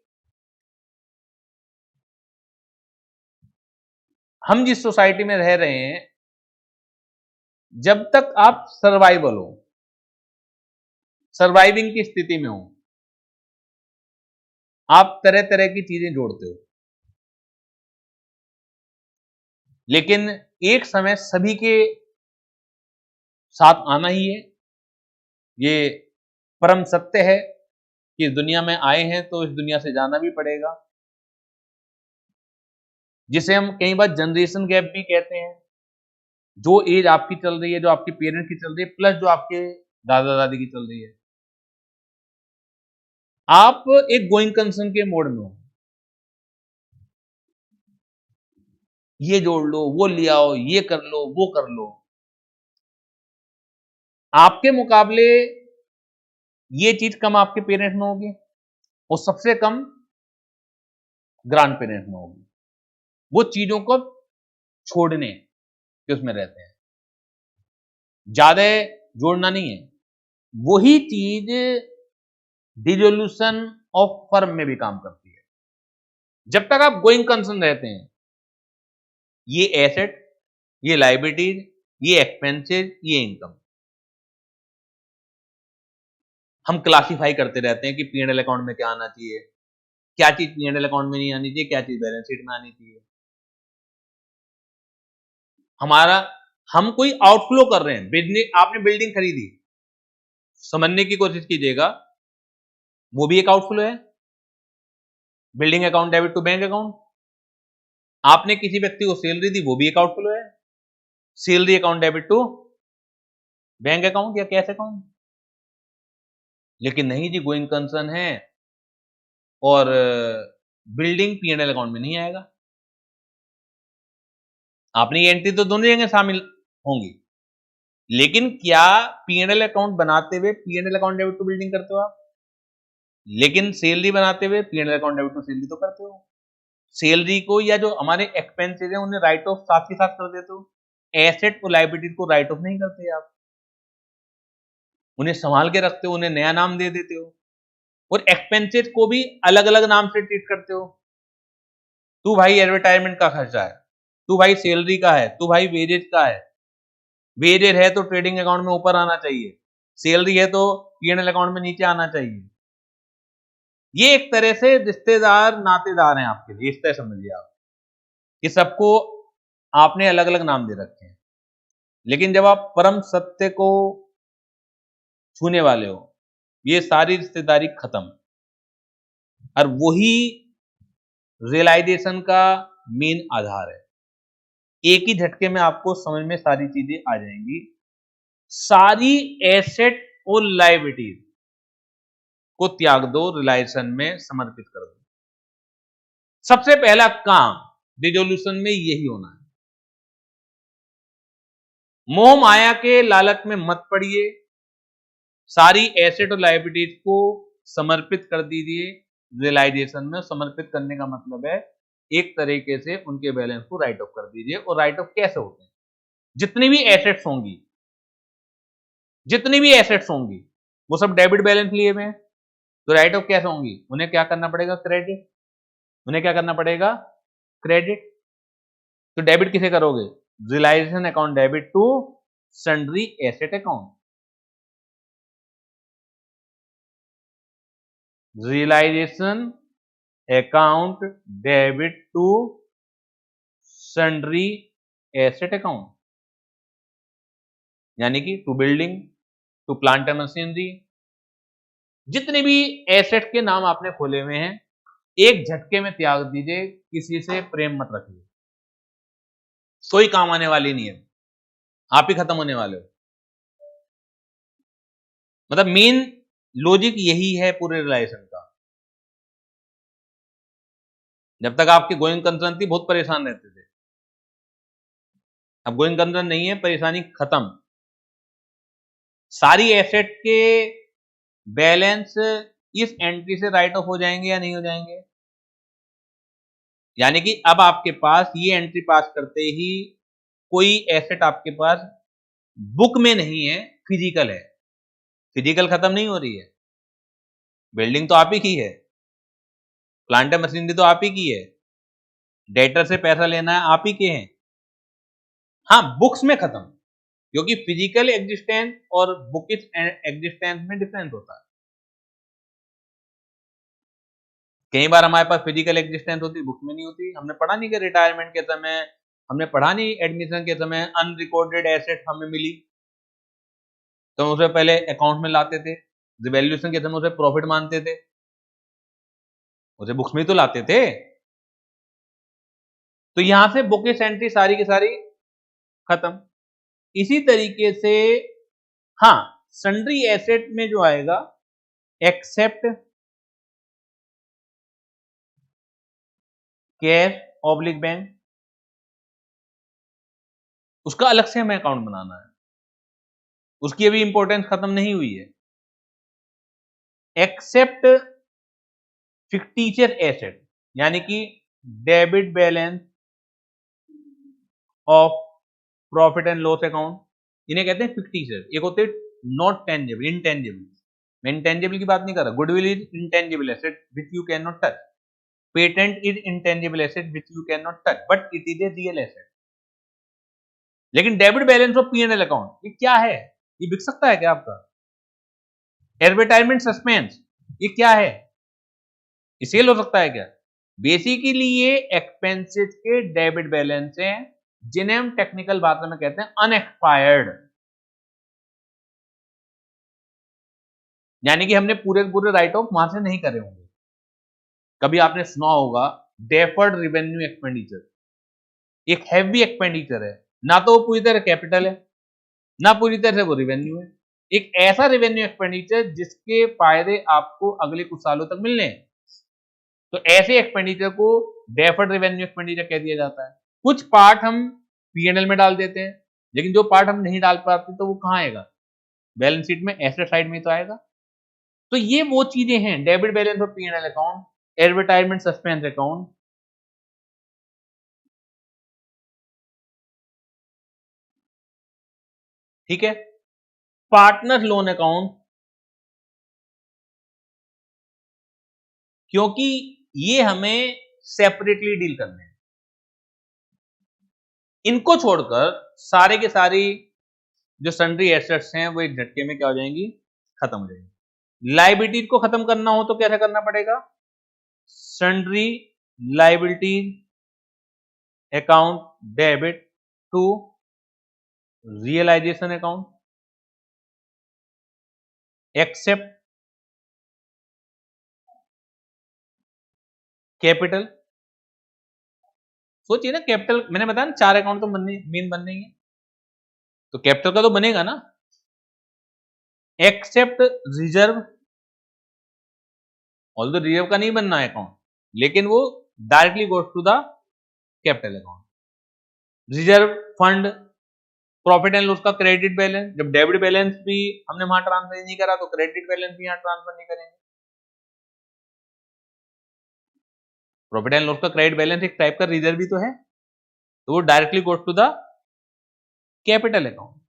हम जिस सोसाइटी में रह रहे हैं, जब तक आप सर्वाइवल हो, सर्वाइविंग की स्थिति में हो, आप तरह तरह की चीजें जोड़ते हो, लेकिन एक समय सभी के साथ आना ही है। ये परम सत्य है कि इस दुनिया में आए हैं तो इस दुनिया से जाना भी पड़ेगा, जिसे हम कई बार जनरेशन गैप भी कहते हैं। जो एज आपकी चल रही है, जो आपके पेरेंट्स की चल रही है, प्लस जो आपके दादा दादी की चल रही है, आप एक गोइंग कंसर्न के मोड में हो, ये जोड़ लो, वो ले आओ, ये कर लो, वो कर लो। आपके मुकाबले ये चीज कम आपके पेरेंट्स में होगी, और सबसे कम ग्रैंड पेरेंट्स में होगी। वो चीजों को छोड़ने के उसमें रहते हैं, ज्यादा जोड़ना नहीं है। वही चीज डिसोल्यूशन ऑफ फर्म में भी काम करती है। जब तक आप गोइंग कंसर्न रहते हैं, ये एसेट, ये लायबिलिटीज, ये एक्सपेंसेस, ये इनकम, हम क्लासिफाई करते रहते हैं कि P&L अकाउंट में क्या आना चाहिए, क्या चीज P&L अकाउंट में नहीं आनी चाहिए, क्या चीज बैलेंस शीट में आनी चाहिए। हमारा, हम कोई आउटफ्लो कर रहे हैं, बिजनेस, आपने बिल्डिंग खरीदी, समझने की कोशिश कीजिएगा, वो भी एक आउटफ्लो है। Building account debit to bank account. आपने किसी व्यक्ति को सैलरी दी, वो भी एक आउटफ्लो है। Salary account debit to bank account या कैश अकाउंट। लेकिन नहीं जी, गोइंग कंसर्न है और बिल्डिंग P&L अकाउंट में नहीं आएगा। आपने ये एंट्री तो दोनों जगह शामिल होंगी, लेकिन क्या P&L अकाउंट बनाते हुए P&L account debit to building करते हो आप? लेकिन सैलरी बनाते हुए P&L account debit to salary तो करते हो। सैलरी को या जो हमारे एक्सपेंसेस हैं उन्हें राइट ऑफ साथ ही साथ कर देते हो। एसेट और लायबिलिटी को राइट ऑफ नहीं करते आप, उन्हें संभाल के रखते हो, उन्हें नया नाम दे देते हो, और एक्सपेंसेस को भी अलग अलग नाम से ट्रीट करते हो। तू भाई एडवर्टाइजमेंट का खर्चा है, तू भाई सैलरी का है, तू भाई वेजेज का है। वेजेज है तो ट्रेडिंग अकाउंट में ऊपर आना चाहिए, सैलरी है तो पीएनएल अकाउंट में नीचे आना चाहिए। ये एक तरह से रिश्तेदार नातेदार हैं आपके लिए, इस तरह समझिए आप कि सबको आपने अलग अलग नाम दे रखे हैं। लेकिन जब आप परम सत्य को छूने वाले हो, ये सारी रिश्तेदारी खत्म। और वही रियलाइजेशन का मेन आधार है। एक ही झटके में आपको समझ में सारी चीजें आ जाएंगी। सारी एसेट और लायबिलिटीज को त्याग दो, रियलाइजेशन में समर्पित कर दो। सबसे पहला काम रिजोल्यूशन में यही होना है। मोह माया के लालच में मत पड़िए, सारी एसेट और लायबिलिटीज को समर्पित कर दीजिए रियलाइजेशन में। समर्पित करने का मतलब है एक तरीके से उनके बैलेंस को राइट ऑफ कर दीजिए। और राइट ऑफ कैसे होते हैं? जितनी भी एसेट्स होंगी, जितनी भी एसेट्स होंगी वो सब डेबिट बैलेंस लिए हुए हैं, तो राइट ऑफ कैसे होंगी? उन्हें क्या करना पड़ेगा? क्रेडिट। उन्हें क्या करना पड़ेगा? क्रेडिट। तो डेबिट किसे करोगे? Realisation account debit to sundry asset account. Realisation account debit to sundry asset account, यानी कि to building, to plant and machinery. जितने भी एसेट के नाम आपने खोले हुए हैं एक झटके में त्याग दीजिए, किसी से प्रेम मत रखिए। कोई काम आने वाली नहीं है, आप ही खत्म होने वाले हो। मतलब मेन लॉजिक यही है पूरे रिलेशन का। जब तक आपके गोइंग कंसर्न थी बहुत परेशान रहते थे, अब गोइंग कंसर्न नहीं है, परेशानी खत्म। सारी एसेट के बैलेंस इस एंट्री से राइट ऑफ हो जाएंगे या नहीं हो जाएंगे? यानी कि अब आपके पास ये एंट्री पास करते ही कोई एसेट आपके पास बुक में नहीं है, फिजिकल है। फिजिकल खत्म नहीं हो रही है, बिल्डिंग तो आप ही की है, प्लांट एंड मशीनरी तो आप ही की है, डेटर से पैसा लेना है आप ही के हैं। हाँ, बुक्स में खत्म, क्योंकि फिजिकल एग्जिस्टेंस और बुकिश एग्जिस्टेंस में डिफरेंस होता है। कई बार हमारे पास फिजिकल एग्जिस्टेंस होती, बुक में नहीं होती। हमने पढ़ा नहीं कि रिटायरमेंट के समय, हमने पढ़ा नहीं एडमिशन के समय अनरिकॉर्डेड एसेट हमें मिली, तो उसे पहले अकाउंट में लाते थे, रिवैल्यूएशन के समय उसे प्रॉफिट मानते थे, उसे बुक्स में तो लाते थे। तो यहां से बुकिश एंट्री सारी की सारी खत्म। इसी तरीके से हाँ, सन्ड्री एसेट में जो आएगा एक्सेप्ट कैश ऑब्लिक बैंक, उसका अलग से हमें अकाउंट बनाना है, उसकी अभी इंपॉर्टेंस खत्म नहीं हुई है। एक्सेप्ट फिक्टिशियस एसेट, यानी कि debit balance of profit and loss account, इन्हें कहते हैं फिक्टिशियस। एक होते नॉट टेंजिबल, इनटेंजिबल। मैं इंटेंजिबल की बात नहीं कर रहा। Goodwill is intangible asset which you can not touch, patent is intangible asset which you can not touch, but it is a real asset. लेकिन debit balance of PNL account ये क्या है? ये बिक सकता है क्या आपका? एडवर्टाइजमेंट सस्पेंस ये क्या है? ये सेल हो सकता है क्या? बेसिकली ये एक्सपेंसेस के डेबिट बैलेंस हैं, जिन्हें हम टेक्निकल भाषा में कहते हैं अनएक्सपायर्ड। यानी कि हमने पूरे पूरे राइट ऑफ वहां से नहीं करे होंगे। कभी आपने सुना होगा डेफर्ड रेवेन्यू एक्सपेंडिचर, एक हैवी एक्सपेंडिचर है, ना तो वो पूरी तरह कैपिटल है, ना पूरी तरह से वो रेवेन्यू है। एक ऐसा रेवेन्यू एक्सपेंडिचर जिसके फायदे आपको अगले कुछ सालों तक मिलने हैं, तो ऐसे एक्सपेंडिचर को डेफर्ड रेवेन्यू एक्सपेंडिचर कह दिया जाता है। कुछ पार्ट हम पीएनएल में डाल देते हैं, लेकिन जो पार्ट हम नहीं डाल पाते तो वो कहां आएगा? बैलेंस शीट में, एसेट साइड में तो आएगा। तो ये वो चीजें हैं, debit balance of PNL account, advertisement suspense account, ठीक है। पार्टनर लोन अकाउंट, क्योंकि ये हमें सेपरेटली डील करने हैं, इनको छोड़कर सारे के सारी जो सन्ड्री एसेट्स हैं वो एक झटके में क्या हो जाएंगी, खत्म हो जाएंगी। लायबिलिटी को खत्म करना हो तो कैसे करना पड़ेगा, sundry liability account debit to realisation account except capital. सोचिए ना, कैपिटल मैंने बताया ना, 4 अकाउंट तो मेन बनने ही है, तो कैपिटल का तो बनेगा ना। एक्सेप्ट रिजर्व, ऑल्दो रिजर्व का नहीं बनना है अकाउंट, लेकिन वो directly goes to the capital account. Reserve fund, profit and loss का क्रेडिट बैलेंस, जब डेबिट बैलेंस भी हमने वहां ट्रांसफर नहीं करा तो क्रेडिट बैलेंस भी यहां ट्रांसफर नहीं करेंगे। प्रॉफिट एंड लॉस का क्रेडिट बैलेंस एक टाइप का रिजर्व भी तो है, तो वो directly goes to the capital account.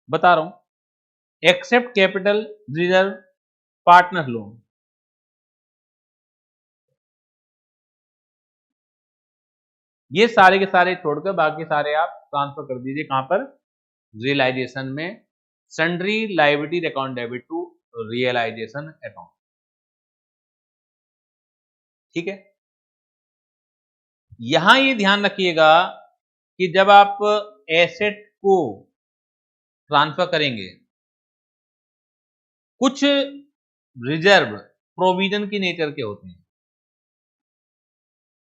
बता रहा हूं, except capital reserve partner loan, ये सारे के सारे छोड़कर बाकी सारे आप ट्रांसफर कर दीजिए कहां पर, रियलाइजेशन में, sundry liability account debit to realisation account. ठीक है। यहां ये ध्यान रखिएगा कि जब आप एसेट को ट्रांसफर करेंगे, कुछ रिजर्व प्रोविजन की नेचर के होते हैं,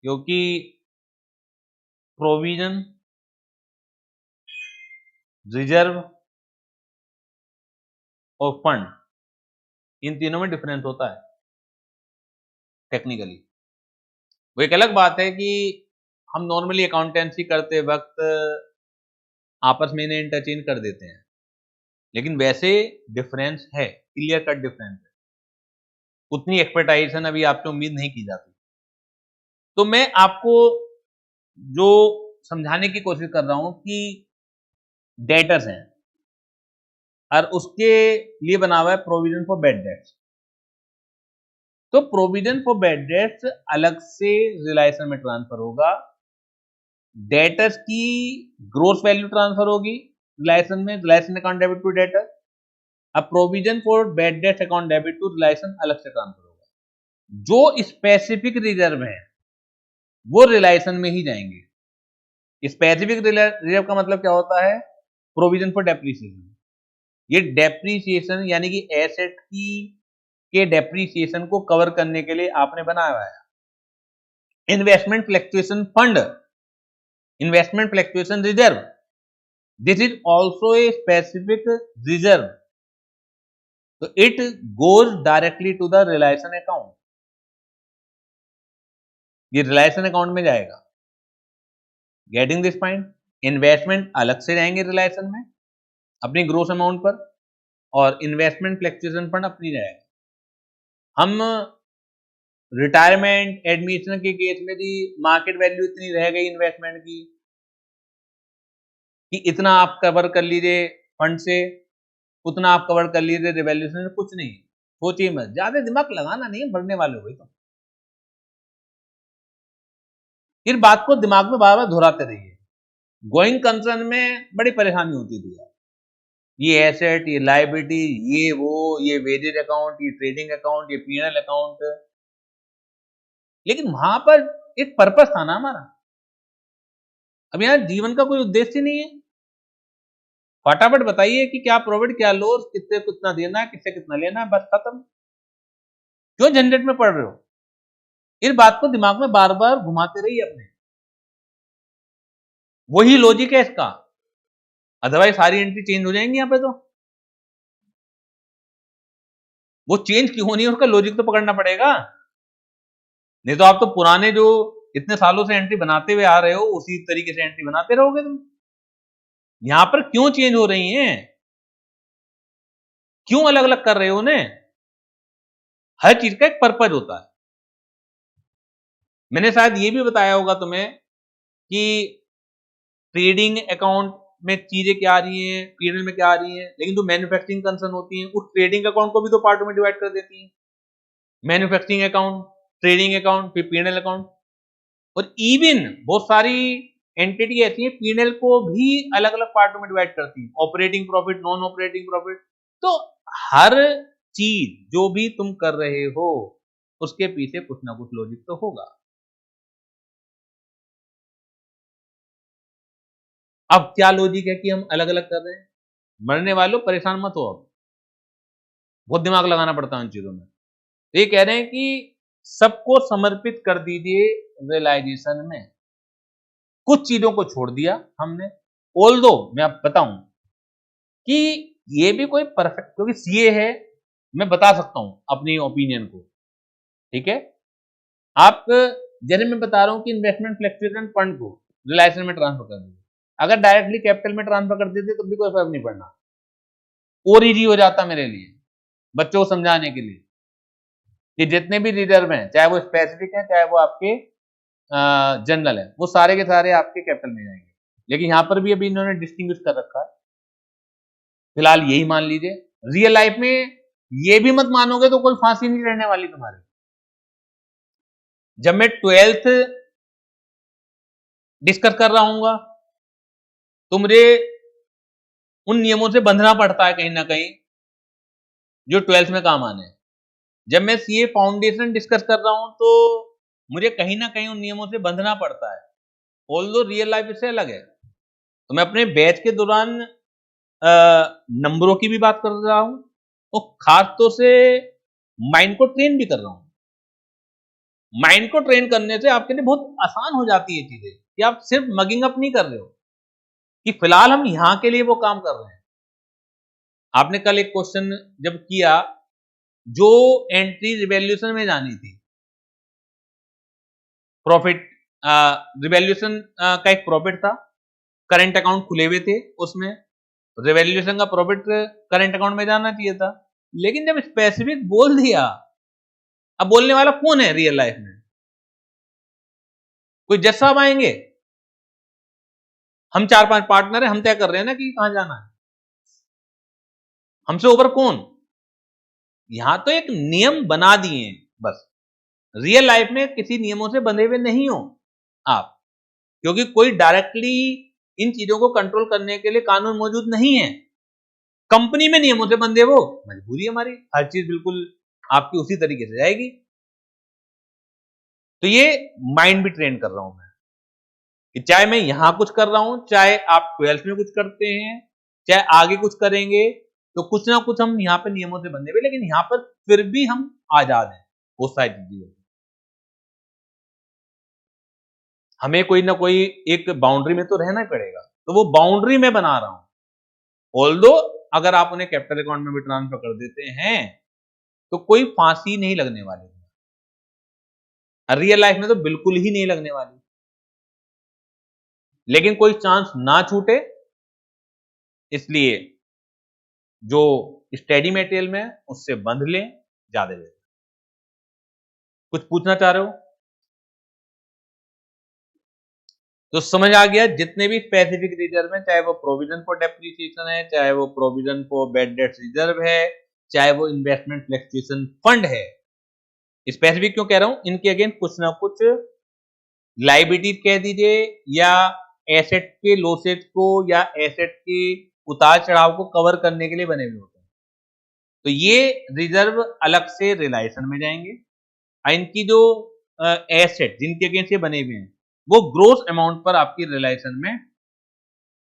क्योंकि प्रोविजन, रिजर्व और फंड, इन तीनों में डिफरेंस होता है टेक्निकली। वो एक अलग बात है कि हम नॉर्मली अकाउंटेंसी करते वक्त आपस में इन्हें इंटरचेंज कर देते हैं, लेकिन वैसे डिफरेंस है, क्लियर कट डिफरेंस है, उतनी एक्सपर्टाइजेशन अभी आपसे उम्मीद नहीं की जाती। तो मैं आपको जो समझाने की कोशिश कर रहा हूं कि डेटर्स हैं और उसके लिए बना हुआ है प्रोविजन फॉर बैड डेट्स, तो प्रोविजन फॉर बैड डेट्स अलग से रिलायसन में ट्रांसफर होगा, डेटर्स की ग्रोस वैल्यू ट्रांसफर होगी रिलायसन में, realisation account debit to debtor. अब provision for bad debts account debit to realisation अलग से ट्रांसफर होगा। जो स्पेसिफिक रिजर्व है वो रिलायसन में ही जाएंगे। स्पेसिफिक रिजर्व का मतलब क्या होता है, प्रोविजन फॉर डेप्रीसिएशन, ये डेप्रीसिएशन यानी कि एसेट की के डेप्रीसिएशन को कवर करने के लिए आपने बनाया हुआ है। Investment fluctuation fund, investment fluctuation reserve, this is also a specific reserve, तो it goes directly to the realisation account, ये रिलायसन अकाउंट में जाएगा। गेटिंग दिस पॉइंट, इन्वेस्टमेंट अलग से जाएंगे रिलायसन में अपनी ग्रोस अमाउंट पर, और इन्वेस्टमेंट फ्लक्चुएशन फंड अपनी जाएगा। हम रिटायरमेंट एडमिशन के केस में भी मार्केट वैल्यू इतनी रह गई इन्वेस्टमेंट की कि इतना आप कवर कर लीजिए फंड से, उतना आप कवर कर लीजिए रिवैल्यूएशन से, कुछ नहीं, सोचिए मत, ज्यादा दिमाग लगाना नहीं, बढ़ने वाले हो भाई। तो इस बात को दिमाग में बार बार दोहराते रहिए, गोइंग कंसर्न में बड़ी परेशानी होती थी यार, ये एसेट, ये लायबिलिटी, ये वो, ये वेजेज अकाउंट, ये ट्रेडिंग अकाउंट, ये पीएनएल अकाउंट, लेकिन वहां पर एक पर्पस था ना हमारा। अब यार जीवन का कोई उद्देश्य नहीं है, फटाफट बताइए कि क्या प्रॉफिट क्या लॉस, कितने कितना देना है, किससे कितना लेना है, बस खत्म। क्यों झंझट में पड़ रहे हो, इस बात को दिमाग में बार बार घुमाते रहिए अपने, वही लॉजिक है इसका, अदरवाइज सारी एंट्री चेंज हो जाएंगी यहां पे। तो वो चेंज क्यों नहीं है उसका लॉजिक तो पकड़ना पड़ेगा, नहीं तो आप तो पुराने जो इतने सालों से एंट्री बनाते हुए आ रहे हो उसी तरीके से एंट्री बनाते रहोगे तुम। यहां पर क्यों चेंज हो रही हैं, क्यों अलग अलग कर रहे हो उन्हें, हर चीज का एक पर्पज होता है। मैंने शायद ये भी बताया होगा तुम्हें कि ट्रेडिंग अकाउंट में चीजें क्या आ रही हैं, पीएनएल में क्या आ रही हैं, लेकिन जो मैन्युफैक्चरिंग कंसर्न होती हैं उस ट्रेडिंग अकाउंट को भी तो पार्टों में डिवाइड कर देती हैं, मैन्युफैक्चरिंग अकाउंट, ट्रेडिंग अकाउंट, फिर पीएनएल अकाउंट। और इवन बहुत सारी एंटिटी ऐसी हैं पीएनएल को भी अलग अलग पार्टों में डिवाइड करती हैं, operating profit, non operating profit. तो हर चीज जो भी तुम कर रहे हो उसके पीछे कुछ ना कुछ लॉजिक तो होगा। अब क्या लॉजिक है कि हम अलग अलग कर रहे हैं? मरने वालों परेशान मत हो, अब बहुत दिमाग लगाना पड़ता है उन चीजों में। ये कह रहे हैं कि सबको समर्पित कर दीजिए रियलाइजेशन में, कुछ चीजों को छोड़ दिया हमने। ऑल्दो मैं आप बताऊं कि ये भी कोई परफेक्ट, क्योंकि सीए है, मैं बता सकता हूं अपनी ओपिनियन को, ठीक है। आप जैसे मैं बता रहा हूं कि इन्वेस्टमेंट फ्लक्चुएशन फंड को रिलायंस में ट्रांसफर कर दीजिए, अगर डायरेक्टली कैपिटल में ट्रांसफर कर देते तो भी कोई फर्क नहीं पड़ना, और इजी हो जाता मेरे लिए बच्चों को समझाने के लिए कि जितने भी रिजर्व हैं, चाहे वो स्पेसिफिक है चाहे वो आपके जनरल है, वो सारे के सारे आपके कैपिटल में जाएंगे। लेकिन यहां पर भी अभी इन्होंने डिस्टिंग्विश कर रखा है, फिलहाल यही मान लीजिए। रियल लाइफ में ये भी मत मानोगे तो कोई फांसी नहीं रहने वाली तुम्हारी। जब मैं 12th डिस्कस कर रहा हूंगा तो मुझे उन नियमों से बंधना पड़ता है कहीं ना कहीं जो 12th में काम आने हैं। जब मैं सीए फाउंडेशन डिस्कस कर रहा हूं तो मुझे कहीं ना कहीं उन नियमों से बंधना पड़ता है, ऑल्दो रियल लाइफ इससे अलग है। तो मैं अपने बैच के दौरान नंबरों की भी बात कर रहा हूं और खास तौर से माइंड को ट्रेन भी कर रहा हूं। माइंड को ट्रेन करने से आपके लिए बहुत आसान हो जाती है चीजें कि आप सिर्फ मगिंग अप नहीं कर रहे हो कि फिलहाल हम यहां के लिए वो काम कर रहे हैं। आपने कल एक क्वेश्चन जब किया, जो एंट्री रिवैल्यूएशन में जानी थी, प्रॉफिट रिवैल्यूएशन का एक प्रॉफिट था, करंट अकाउंट खुले हुए थे, उसमें रिवैल्यूएशन का प्रॉफिट करंट अकाउंट में जाना चाहिए था, लेकिन जब स्पेसिफिक बोल दिया, अब बोलने वाला कौन है रियल लाइफ में? कोई जज साहब आएंगे? हम 4-5 पार्टनर हैं, हम तय कर रहे हैं ना कि कहां जाना है, हमसे ऊपर कौन? यहां तो एक नियम बना दिए हैं बस। रियल लाइफ में किसी नियमों से बंधे हुए नहीं हो आप, क्योंकि कोई डायरेक्टली इन चीजों को कंट्रोल करने के लिए कानून मौजूद नहीं है। कंपनी में नियमों से बंधे वो मजबूरी है हमारी, हर चीज बिल्कुल आपकी उसी तरीके से जाएगी। तो ये माइंड भी ट्रेन कर रहा हूं मैं कि चाहे मैं यहां कुछ कर रहा हूं, चाहे आप 12th में कुछ करते हैं, चाहे आगे कुछ करेंगे, तो कुछ ना कुछ हम यहां पर नियमों से बंधे हुए, लेकिन यहां पर फिर भी हम आजाद हैं बहुत सारी चीजों से। हमें कोई ना कोई एक बाउंड्री में तो रहना ही पड़ेगा, तो वो बाउंड्री में बना रहा हूं। ऑल्दो अगर आप उन्हें कैपिटल अकाउंट में भी ट्रांसफर कर देते हैं तो कोई फांसी नहीं लगने वाली, रियल लाइफ में तो बिल्कुल ही नहीं लगने वाली। लेकिन कोई चांस ना छूटे इसलिए जो स्टडी मटेरियल में है उससे बंध लें ज्यादा बेहतर। कुछ पूछना चाह रहे हो तो समझ आ गया। जितने भी स्पेसिफिक रिजर्व है, चाहे वो प्रोविजन फॉर डेप्रिसिएशन है, चाहे वो provision for bad dates reserve है, चाहे वो इन्वेस्टमेंट फ्लक्चुएशन फंड है, स्पेसिफिक क्यों कह रहा हूं, इनके अगेंस्ट कुछ ना कुछ लाइबिलिटी कह दीजिए या एसेट के लॉसेज को या एसेट के उतार चढ़ाव को कवर करने के लिए बने हुए होते हैं। तो ये रिजर्व अलग से रिलायंस में जाएंगे, इनकी जो एसेट जिनके अगेंस्ट ये बने हुए हैं वो ग्रोस अमाउंट पर आपकी रिलायंस में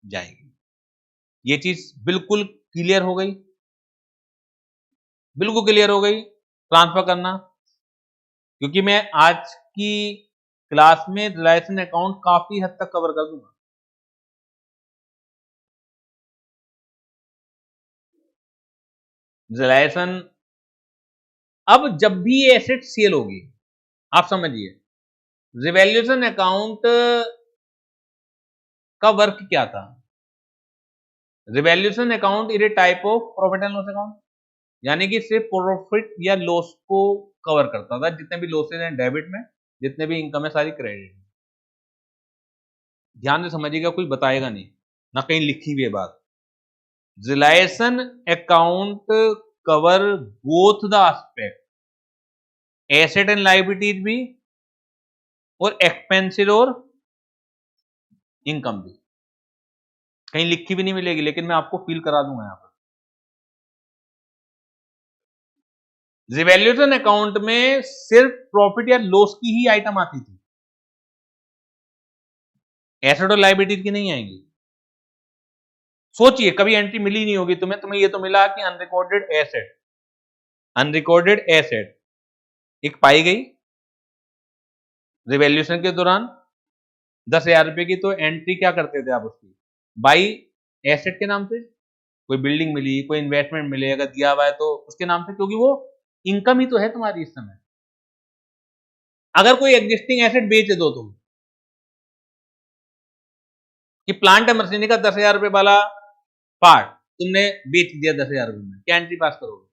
जाएगी। ये चीज बिल्कुल क्लियर हो गई, बिल्कुल क्लियर हो गई ट्रांसफर करना, क्योंकि मैं आज की क्लास में रिलायंस अकाउंट काफी हद तक कवर कर दूंगा। रिलायंस अब जब भी ये एसेट सेल होगी, आप समझिए रिवैल्यूएशन अकाउंट का वर्क क्या था। Revaluation account is a type of profit and loss account, यानी कि सिर्फ प्रॉफिट या लॉस को कवर करता था, जितने भी लॉसेज हैं डेबिट में, जितने भी इनकम है सारी क्रेडिट में। ध्यान से समझिएगा, कोई बताएगा नहीं, ना कहीं लिखी हुई है बात। Realisation account cover both the aspect, asset and liabilities भी और एक्सपेंसिव और इनकम भी। कहीं लिखी भी नहीं मिलेगी, लेकिन मैं आपको फील करा दूंगा यहां पर। रिवैल्यूएशन अकाउंट में सिर्फ प्रॉफिट या लॉस की ही आइटम आती थी, एसेट और लायबिलिटी की नहीं आएंगी। सोचिए, कभी एंट्री मिली नहीं होगी तुम्हें ये तो मिला कि अनरिकॉर्डेड एसेट, अनरिकॉर्डेड एसेट एक पाई गई रिवैल्यूएशन के दौरान 10,000 रुपए की, तो एंट्री क्या करते थे आप उसकी, बाई एसेट के नाम से। कोई बिल्डिंग मिली, कोई इन्वेस्टमेंट मिले, अगर दिया हुआ है तो उसके नाम से, क्योंकि वो इनकम ही तो है तुम्हारी इस समय। अगर कोई एग्जिस्टिंग एसेट बेच दो तुम, कि प्लांट है मशीनरी का 10,000 रुपए वाला पार्ट तुमने बेच दिया 10,000 रुपए में, क्या एंट्री पास करोगे?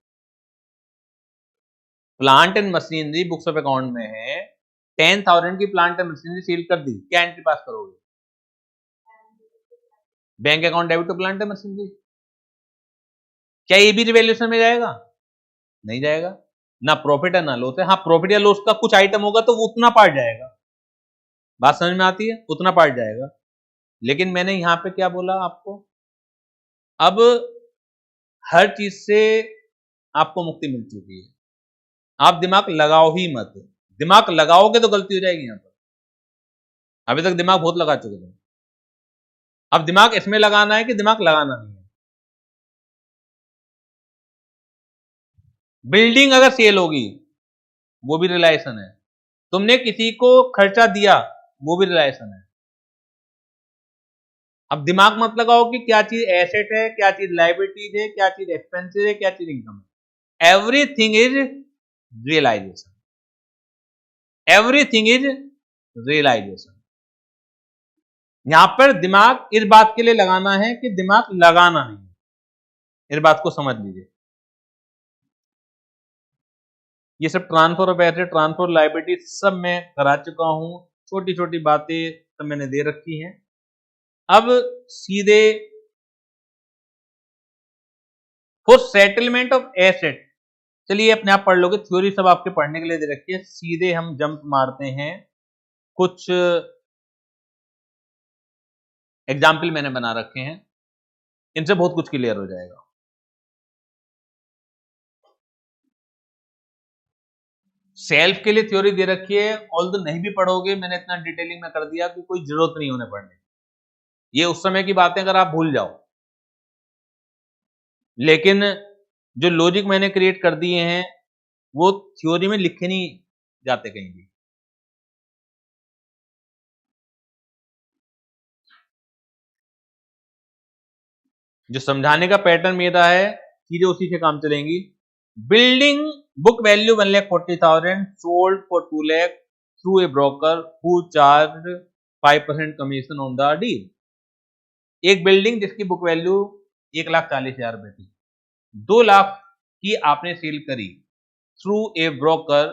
Plant and machinery books of account में है, 10,000 की प्लांट एंड मशीनरी सेल कर दी, क्या एंट्री पास करोगे? Bank account debit to plant and machinery. क्या ये भी रिवैल्यूएशन में जाएगा? नहीं जाएगा। ना प्रॉफिट है ना लॉस है। हाँ, प्रॉफिट या लॉस का कुछ आइटम होगा तो वो उतना पार्ट जाएगा, बात समझ में आती है, उतना पार्ट जाएगा। लेकिन मैंने यहां पे क्या बोला आपको, अब हर चीज से आपको मुक्ति मिल चुकी है, आप दिमाग लगाओ ही मत। दिमाग लगाओगे तो गलती हो जाएगी यहां पर। अभी तक दिमाग बहुत लगा चुके थे, अब दिमाग इसमें लगाना है कि दिमाग लगाना नहीं है। बिल्डिंग अगर सेल होगी वो भी रिलायसन है, तुमने किसी को खर्चा दिया वो भी रिलायसन है। अब दिमाग मत लगाओ कि क्या चीज एसेट है, क्या चीज लायबिलिटीज है, क्या चीज एक्सपेंसिव है, क्या चीज इनकम है। Everything is realisation, everything is realisation. यहां पर दिमाग इस बात के लिए लगाना है कि दिमाग लगाना नहीं है, इस बात को समझ लीजिए। ये सब transfer of asset, transfer liability सब मैं करा चुका हूं, छोटी छोटी बातें सब मैंने दे रखी हैं। अब सीधे फॉर सेटलमेंट ऑफ एसेट, चलिए अपने आप पढ़ लोगे, थ्योरी सब आपके पढ़ने के लिए दे रखी है। सीधे हम जंप मारते हैं, कुछ एग्जाम्पल मैंने बना रखे हैं, इनसे बहुत कुछ क्लियर हो जाएगा। सेल्फ के लिए थ्योरी दे रखी है, ऑल तो नहीं भी पढ़ोगे, मैंने इतना डिटेलिंग में कर दिया कि कोई जरूरत नहीं होने पढ़ने। ये उस समय की बातें अगर आप भूल जाओ, लेकिन जो लॉजिक मैंने क्रिएट कर दिए हैं वो थ्योरी में लिखे नहीं जाते कहीं भी। जो समझाने का पैटर्न मेरा है, चीजें उसी से काम चलेंगी। Building book value 1,40,000 sold for 2 lakh through a broker who charge 5% commission on the deal. एक बिल्डिंग जिसकी बुक वैल्यू 1,40,000 रुपए थी, 2 लाख की आपने सेल करी through a broker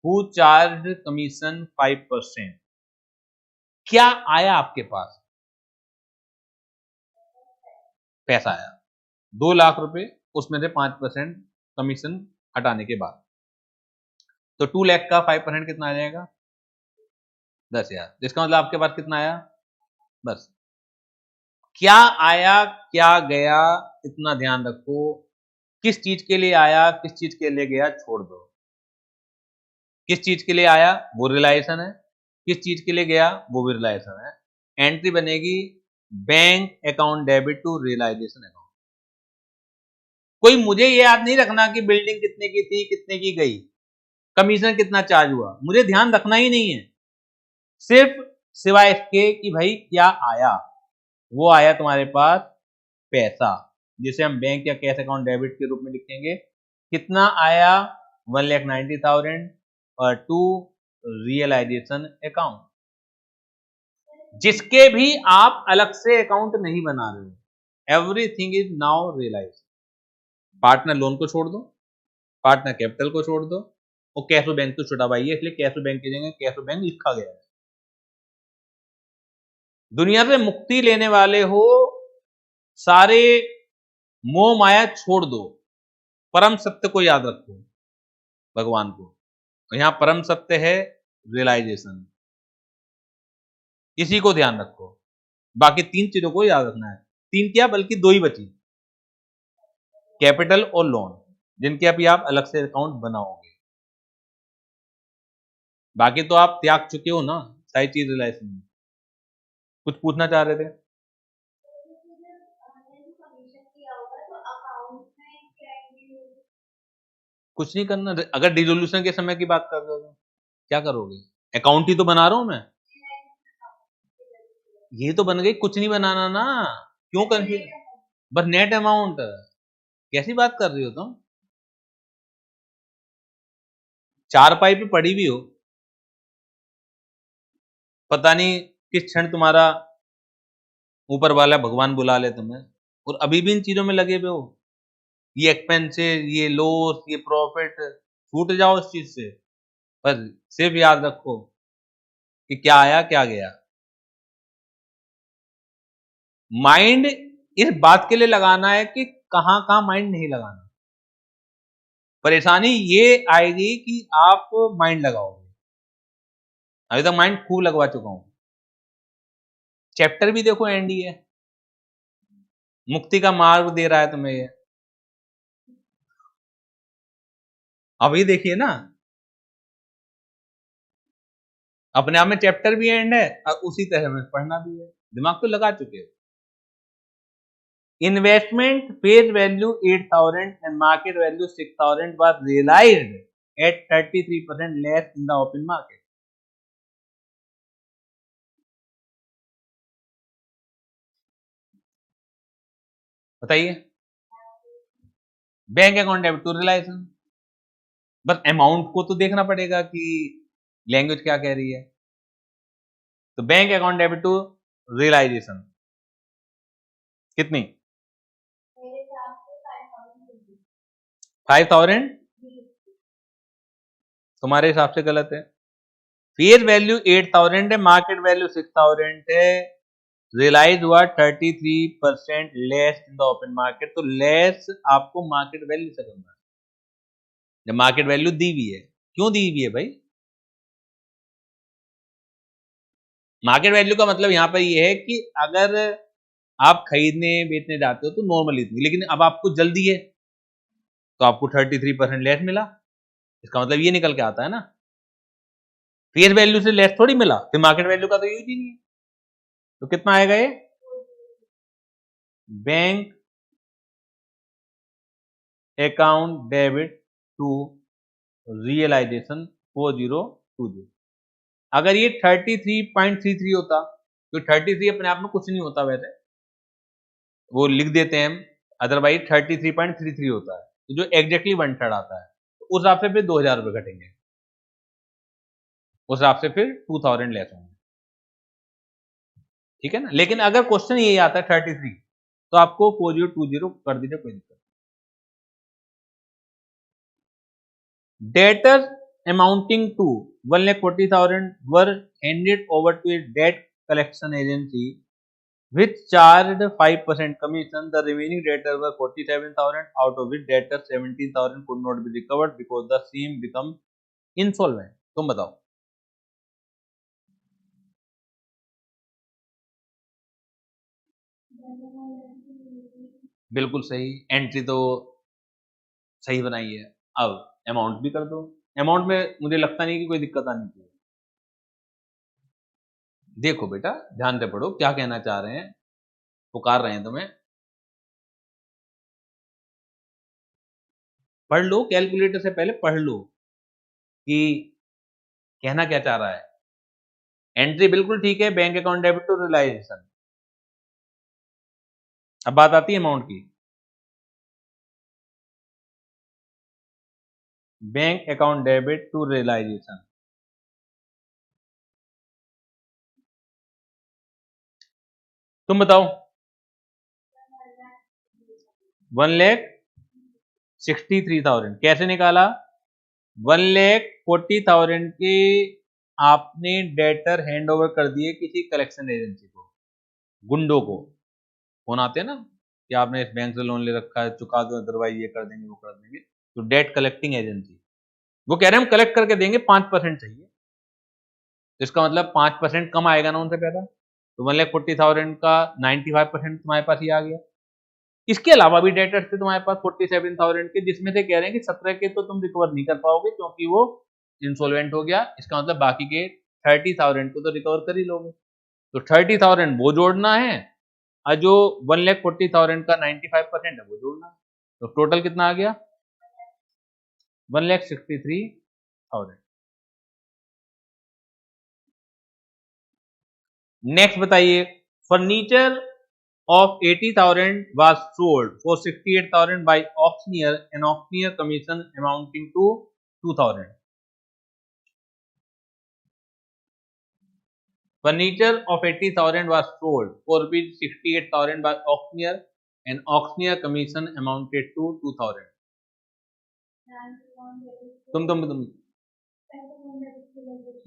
who charge commission 5%। क्या आया आपके पास? पैसा आया 2 लाख रुपए, उसमें से 5% कमीशन हटाने के बाद, तो 2 लाख का 5% कितना आ जाएगा? 10,000। इसका मतलब आपके पास कितना आया? बस। क्या आया क्या गया इतना ध्यान रखो, किस चीज के लिए आया किस चीज के लिए गया छोड़ दो। किस चीज के लिए आया वो रिलायसन है, किस चीज के लिए गया वो भी रिलायसन है। एंट्री बनेगी bank account debit to realisation account. कोई मुझे ये याद नहीं रखना कि बिल्डिंग कितने की थी कितने की गई, कमीशन कितना चार्ज हुआ, मुझे ध्यान रखना ही नहीं है। सिर्फ सिवाय इसके कि भाई क्या आया, वो आया तुम्हारे पास पैसा, जिसे हम बैंक या कैश अकाउंट डेबिट के रूप में लिखेंगे। कितना आया? 1,90,000 और टू रियलाइजेशन अकाउंट, जिसके भी आप अलग से अकाउंट नहीं बना रहे हो। Everything is now realise. Partner loan को छोड़ दो, पार्टनर कैपिटल को छोड़ दो, और कैश बैंक तो छुटा भाई है, इसलिए कैश बैंक की जगह कैश बैंक लिखा गया है। दुनिया से मुक्ति लेने वाले हो, सारे मोह माया छोड़ दो, परम सत्य को याद रखो, भगवान को। यहां परम सत्य है रियलाइजेशन, इसी को ध्यान रखो। बाकी 3 चीजों को याद रखना है। 3 क्या, बल्कि 2 ही बची, कैपिटल और लोन, जिनके अभी आप अलग से अकाउंट बनाओगे। बाकी तो आप त्याग चुके हो ना सारी चीज रियलाइजेशन में। कुछ पूछना चाह रहे थे? कुछ नहीं करना। अगर डिसोल्यूशन के समय की बात कर रहे हो तो क्या करोगे? अकाउंट ही तो बना रहा हूं मैं। ये तो बन गई, कुछ नहीं बनाना ना। क्यों कंफ्यूज? बस नेट अमाउंट। कैसी बात कर रही हो तुम? चारपाई पे पड़ी भी हो, पता नहीं किस क्षण तुम्हारा ऊपर वाला भगवान बुला ले तुम्हें, और अभी भी इन चीजों में लगे हुए हो। ये एक्सपेंसेस, ये लॉस, ये प्रॉफिट, छूट जाओ इस चीज से। बस सिर्फ याद रखो कि क्या आया क्या गया। माइंड इस बात के लिए लगाना है कि कहां कहां माइंड नहीं लगाना। परेशानी ये आएगी कि आप माइंड लगाओगे। अभी तक माइंड खूब लगवा चुका हूं। चैप्टर भी देखो एंडी है, मुक्ति का मार्ग दे रहा है तुम्हें ये। अभी देखिए ना, अपने आप में चैप्टर भी एंड है और उसी तरह में पढ़ना भी है। दिमाग तो लगा चुके हो। Investment face value 8,000 and market value 6,000 was realized at 33% less in the open market. बताइए। Bank account debit to realisation. बस अमाउंट को तो देखना पड़ेगा कि लैंग्वेज क्या कह रही है। तो bank account debit to realisation कितनी? 5,000। तुम्हारे हिसाब से गलत है। फेयर वैल्यू 8,000 है, मार्केट वैल्यू 6,000 है, रियलाइज हुआ 33% less in the open market. तो लेस आपको मार्केट वैल्यू से करना है, जब मार्केट वैल्यू दी हुई है। क्यों दी हुई है भाई? मार्केट वैल्यू का मतलब यहां पर यह है कि अगर आप खरीदने बेचने जाते हो तो नॉर्मल इतनी, लेकिन अब आपको जल्दी है तो आपको 33% लेस मिला। इसका मतलब ये निकल के आता है ना, फेयर वैल्यू से लेस थोड़ी मिला, फिर मार्केट वैल्यू का तो यूज ही नहीं है। तो कितना आएगा ये? Bank account debit to realisation 4020। अगर ये 33.33 होता, तो 33 अपने आप में कुछ नहीं होता, वैसे वो लिख देते हैं हम, अदरवाइज 33.33 होता है, तो जो एग्जैक्टली 1/3 आता है, तो उस हिसाब से फिर 2,000 रुपए घटेंगे, उस हिसाब से फिर 2,000 लेस होंगे। ठीक है ना? लेकिन अगर क्वेश्चन यही आता है 33, तो आपको 4020 कर दीजिए, कोई दिक्कत। Debtors amounting to 1,40,000 were handed over to a debt collection agency which charged 5% commission. The remaining debtors were 47,000, out of which debtors 17,000 could not be recovered because the same become insolvent. तुम बताओ। बिल्कुल सही, entry तो सही बनाई है। अब amount भी कर दो। अमाउंट में मुझे लगता नहीं कि कोई दिक्कत आनी चाहिए। देखो बेटा, ध्यान से पढ़ो, क्या कहना चाह रहे हैं, पुकार रहे हैं तुम्हें। पढ़ लो, कैलकुलेटर से पहले पढ़ लो कि कहना क्या चाह रहा है। एंट्री बिल्कुल ठीक है, bank account debit to realisation. अब बात आती है अमाउंट की। Bank account debit to realisation, तुम बताओ। 1,63,000 कैसे निकाला? 1,40,000 के आपने डेटर हैंड ओवर कर दिए किसी कलेक्शन एजेंसी को, गुंडों को फोन आते हैं ना कि आपने इस बैंक से लोन ले रखा है, चुका दो, अदरवाइज ये कर देंगे, वो कर देंगे। तो डेट कलेक्टिंग एजेंसी वो कह रहे हैं हम कलेक्ट करके देंगे, 5% चाहिए। तो इसका मतलब 5% कम आएगा ना उनसे पैसा, तो 1,40,000 का 95% तुम्हारे पास ही आ गया। इसके अलावा भी डेटर्स थे तुम्हारे पास 47,000 के, जिसमें से कह रहे हैं कि 17 के तो तुम रिकवर नहीं कर पाओगे क्योंकि वो इंसॉल्वेंट हो गया। इसका मतलब बाकी के 30,000 को तो रिकवर कर ही लोगे। तो 30,000 वो जोड़ना है और जो 1,40,000 का 95% है वो जोड़ना है। तो टोटल कितना आ गया? 1,63,000। नेक्स्ट बताइए, furniture of 80,000 was sold for 68,000 by auctioneer and auctioneer commission amounting to 2,000. Furniture of 80,000 was sold for rupees 68,000 by auctioneer and auctioneer commission amounted to 2,000. तुम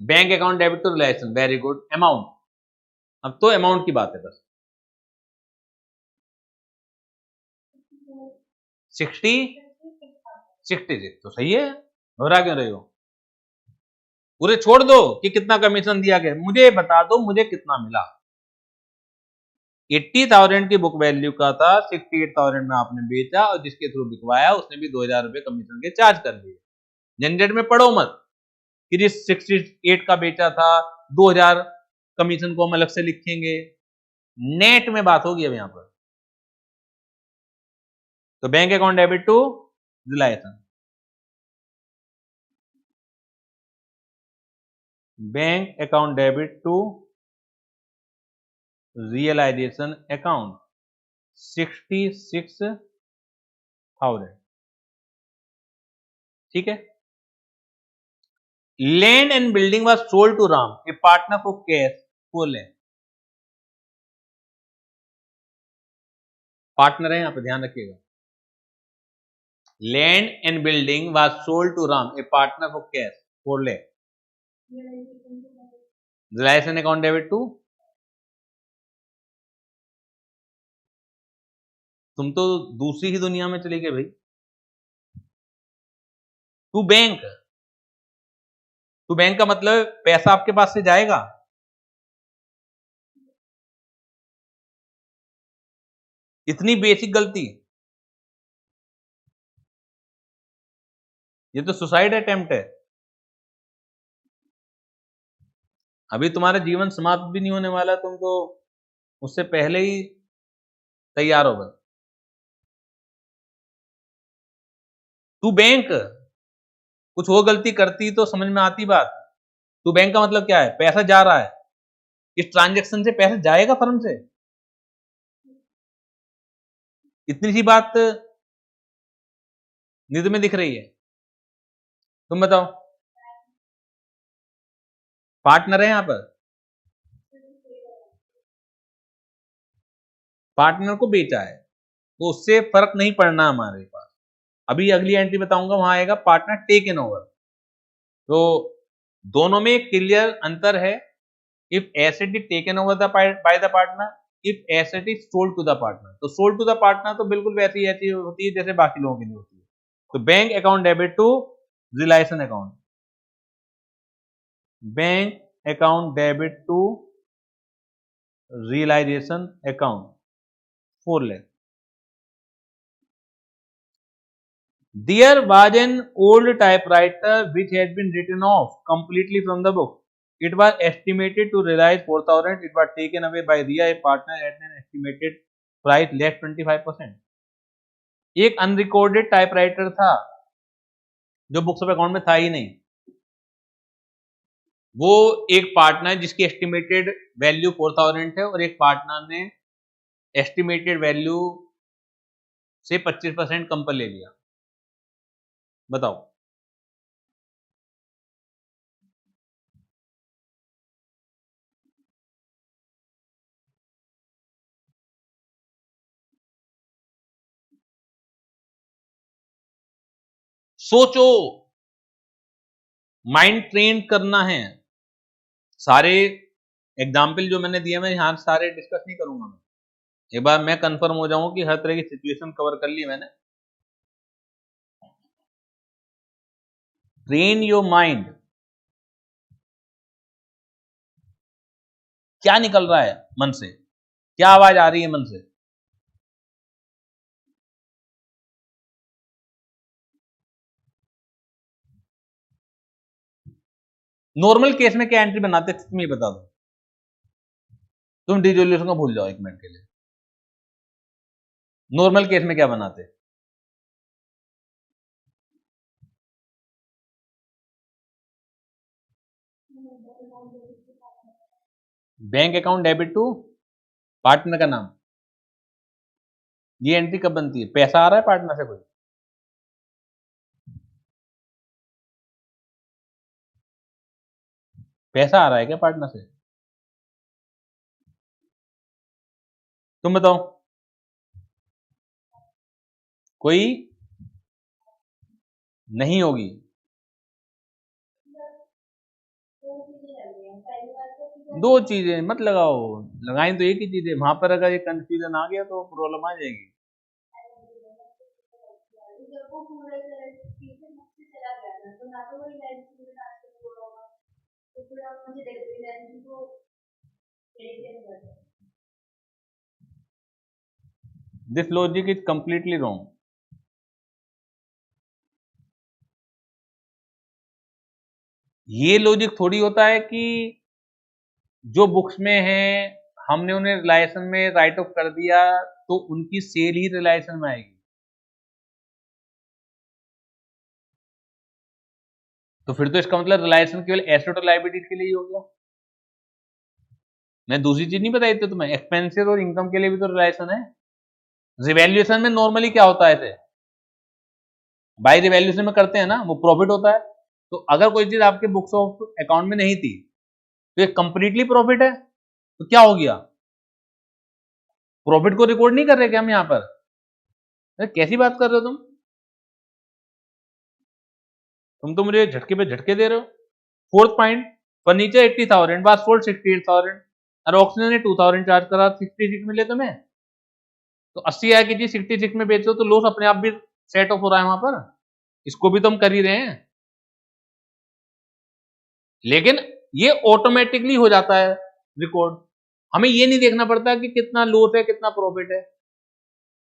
bank account debit to realisation, very good. Amount, अब तो amount की बात है बस। 66 तो सही है, घबरा क्यों रहे हो? पूरे छोड़ दो कि कितना कमीशन दिया गया, मुझे बता दो मुझे कितना मिला। 80,000 की बुक वैल्यू का था, 68,000 में आपने बेचा और जिसके थ्रू बिकवाया उसने भी 2,000 रुपए कमीशन के चार्ज कर दिए। झंझट में पड़ो मत कि जिस 68 का बेचा था 2,000 कमीशन को हम अलग से लिखेंगे। नेट में बात होगी अब यहां पर। तो bank account debit to realisation, bank account debit to realisation account 66,000। ठीक है। Land and building was sold to Ram, a partner for cash for land. Partner है यहां पर, ध्यान रखिएगा। Land and building was sold to Ram, a partner for cash for land. Realisation account debit to, तुम तो दूसरी ही दुनिया में चले गए भाई। टू बैंक, टू बैंक का मतलब पैसा आपके पास से जाएगा। इतनी बेसिक गलती, ये तो सुसाइड अटेम्प्ट है। अभी तुम्हारा जीवन समाप्त भी नहीं होने वाला, तुम तो उससे पहले ही तैयार हो गए। टू बैंक, कुछ वो गलती करती तो समझ में आती बात। टू बैंक का मतलब क्या है? पैसा जा रहा है, इस ट्रांजैक्शन से पैसा जाएगा फर्म से। इतनी सी बात निध में दिख रही है। तुम बताओ, पार्टनर है यहां पर, पार्टनर को बेचा है तो उससे फर्क नहीं पड़ना हमारे पास। अभी अगली एंट्री बताऊंगा, वहां आएगा पार्टनर टेकन ओवर। तो दोनों में क्लियर अंतर है। If asset is taken over by the partner, if asset is sold to the partner. तो सोल्ड टू द पार्टनर तो बिल्कुल वैसी ऐसी होती है जैसे बाकी लोगों की नहीं होती है। तो bank account debit to realisation account, bank account debit to realisation account 4 lakh। There was an old typewriter which had been written off completely from the book. It was estimated to realize 4,000. It was taken away by Ria, a partner, at an estimated price less 25%. एक unrecorded typewriter था जो books of account में था ही नहीं। वो एक partner जिसकी estimated value 4,000 है और एक पार्टनर ने एस्टिमेटेड वैल्यू से 25% कम पर ले लिया। बताओ, सोचो, माइंड ट्रेन करना है। सारे एग्जाम्पल जो मैंने दिया मैं यहाँ सारे डिस्कस नहीं करूंगा। मैं एक बार मैं कंफर्म हो जाऊं कि हर तरह की सिचुएशन कवर कर ली मैंने। Train your mind. क्या निकल रहा है मन से, क्या आवाज आ रही है मन से? नॉर्मल केस में क्या एंट्री बनाते तुम ये बता दो। तुम डिजोल्यूशन को भूल जाओ एक मिनट के लिए। नॉर्मल केस में क्या बनाते? Bank account debit to partner का नाम। ये एंट्री कब बनती है? पैसा आ रहा है पार्टनर से कोई? पैसा आ रहा है क्या पार्टनर से? तुम बताओ। कोई नहीं होगी। दो चीजें मत लगाओ, लगाई तो एक ही चीज है। वहां पर अगर ये कंफ्यूजन आ गया तो प्रॉब्लम आ जाएगी। This logic is completely wrong. ये लॉजिक थोड़ी होता है कि जो बुक्स में है हमने उन्हें रिलायंस में राइट ऑफ कर दिया तो उनकी सेल ही रिलायंस में आएगी। तो फिर तो इसका मतलब रिलायंस केवल एसेट और लायबिलिटी के लिए ही हो गया। मैं दूसरी चीज नहीं बताई थी तुम्हें, एक्सपेंसेस और इनकम के लिए भी तो रिलायंस है। रिवैल्यूएशन में नॉर्मली क्या होता है, बाय रिवैल्यूएशन में करते हैं ना, वो प्रॉफिट होता है। तो अगर कोई चीज आपके बुक्स ऑफ अकाउंट में नहीं थी तो ये कंप्लीटली प्रॉफिट है, तो क्या हो गया? प्रॉफिट को रिकॉर्ड नहीं कर रहे क्या हम यहां पर? अरे कैसी बात कर रहे हो तुम तो मुझे झटके पे झटके दे रहे हो। फोर्थ पॉइंट, फर्नीचर 80,000 बात सोल्ड 68,000 और ऑक्शन ने 2,000 चार्ज करा, 66 मिले तुम्हें। तो 80,000 की चीज 66 में बेचो तो लॉस अपने आप भी सेट ऑफ हो रहा है वहां पर। इसको भी तो हम कर ही रहे हैं, लेकिन ये ऑटोमेटिकली हो जाता है रिकॉर्ड। हमें ये नहीं देखना पड़ता कि कितना लॉस है कितना प्रॉफिट है।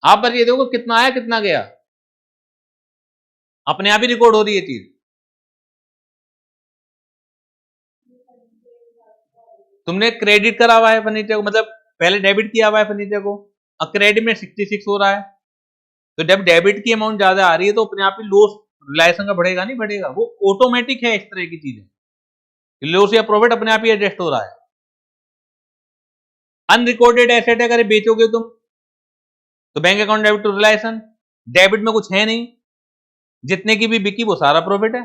आप बस ये देखो कितना आया कितना गया, अपने आप ही रिकॉर्ड हो रही है चीज। तुमने क्रेडिट करा हुआ है फर्नीचर को, मतलब पहले डेबिट किया हुआ है फर्नीचर को, अब क्रेडिट में 66 हो रहा है। तो जब डेबिट की अमाउंट ज्यादा आ रही है तो अपने आप ही लॉस रिलायंस का बढ़ेगा नहीं बढ़ेगा, वो ऑटोमेटिक है। इस तरह की चीजें लॉस या प्रॉफिट अपने आप ही एडजस्ट हो रहा है। अनरिकॉर्डेड एसेट अगर बेचोगे तुम तो बैंक अकाउंट डेबिट टू रिलायंस, डेबिट में कुछ है नहीं, जितने की भी बिकी वो सारा प्रॉफिट है।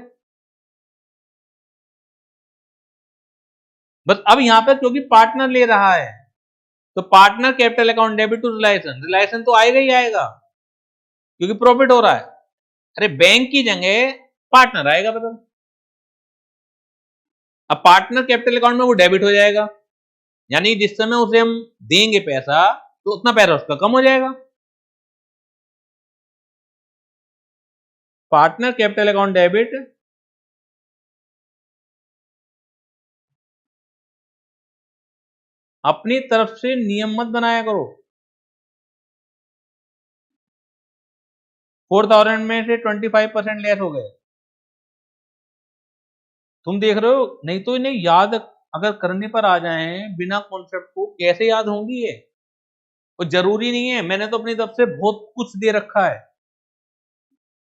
बस अब यहां पर क्योंकि पार्टनर ले रहा है तो partner capital account debit to रिलायंस, रिलायंस तो आएगा ही आएगा क्योंकि प्रॉफिट हो रहा है। अरे बैंक की जगह पार्टनर आएगा बदल। अब पार्टनर कैपिटल अकाउंट में वो डेबिट हो जाएगा, यानी जिस समय उसे हम देंगे पैसा तो उतना पैसा उसका कम हो जाएगा। पार्टनर कैपिटल अकाउंट डेबिट अपनी तरफ से नियम मत बनाया करो। 4,000 में से 25% लेस हो गए, तुम देख रहे हो। नहीं तो इन्हें याद अगर करने पर आ जाए बिना कॉन्सेप्ट को कैसे याद होंगी ये? और जरूरी नहीं है, मैंने तो अपनी तरफ से बहुत कुछ दे रखा है।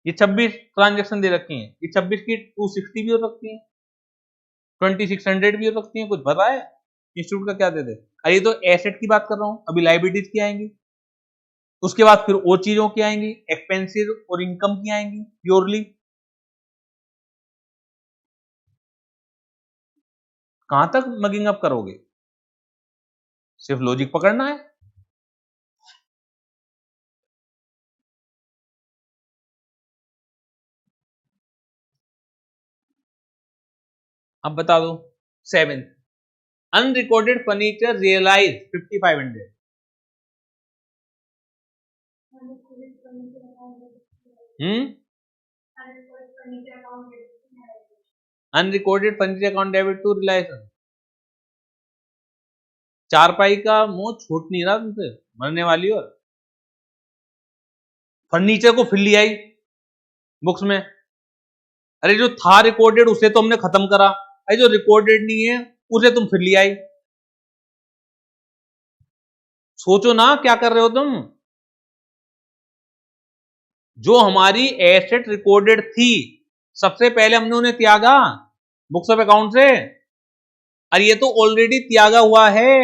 ये 26 ट्रांजेक्शन दे रखी हैं, ये 26 की 260 भी हो सकती है, 2600 भी हो सकती है, कुछ पता है इंस्टीट्यूट का क्या दे दे। अरे तो एसेट की बात कर रहा हूं, अभी लाइबिलिटीज की आएंगी, उसके बाद फिर और चीजों की आएंगी, एक्सपेंसिव और इनकम की आएंगी प्योरली। कहां तक मगिंग अप करोगे? सिर्फ लॉजिक पकड़ना है। अब बता दो 7 unrecorded furniture realise 5500। Unrecorded furniture account debit to रिलायंस। चारपाई का मुंह छूट नहीं रहा तुमसे, मरने वाली हो। फर्नीचर को फिर ले आई बुक्स में। अरे जो था रिकॉर्डेड उसे तो हमने खत्म करा, अरे जो रिकॉर्डेड नहीं है उसे तुम फिर ले आई। सोचो ना क्या कर रहे हो तुम। जो हमारी एसेट रिकॉर्डेड थी सबसे पहले हमने उन्हें त्यागा बुक्स ऑफ अकाउंट से, और ये तो ऑलरेडी त्यागा हुआ है,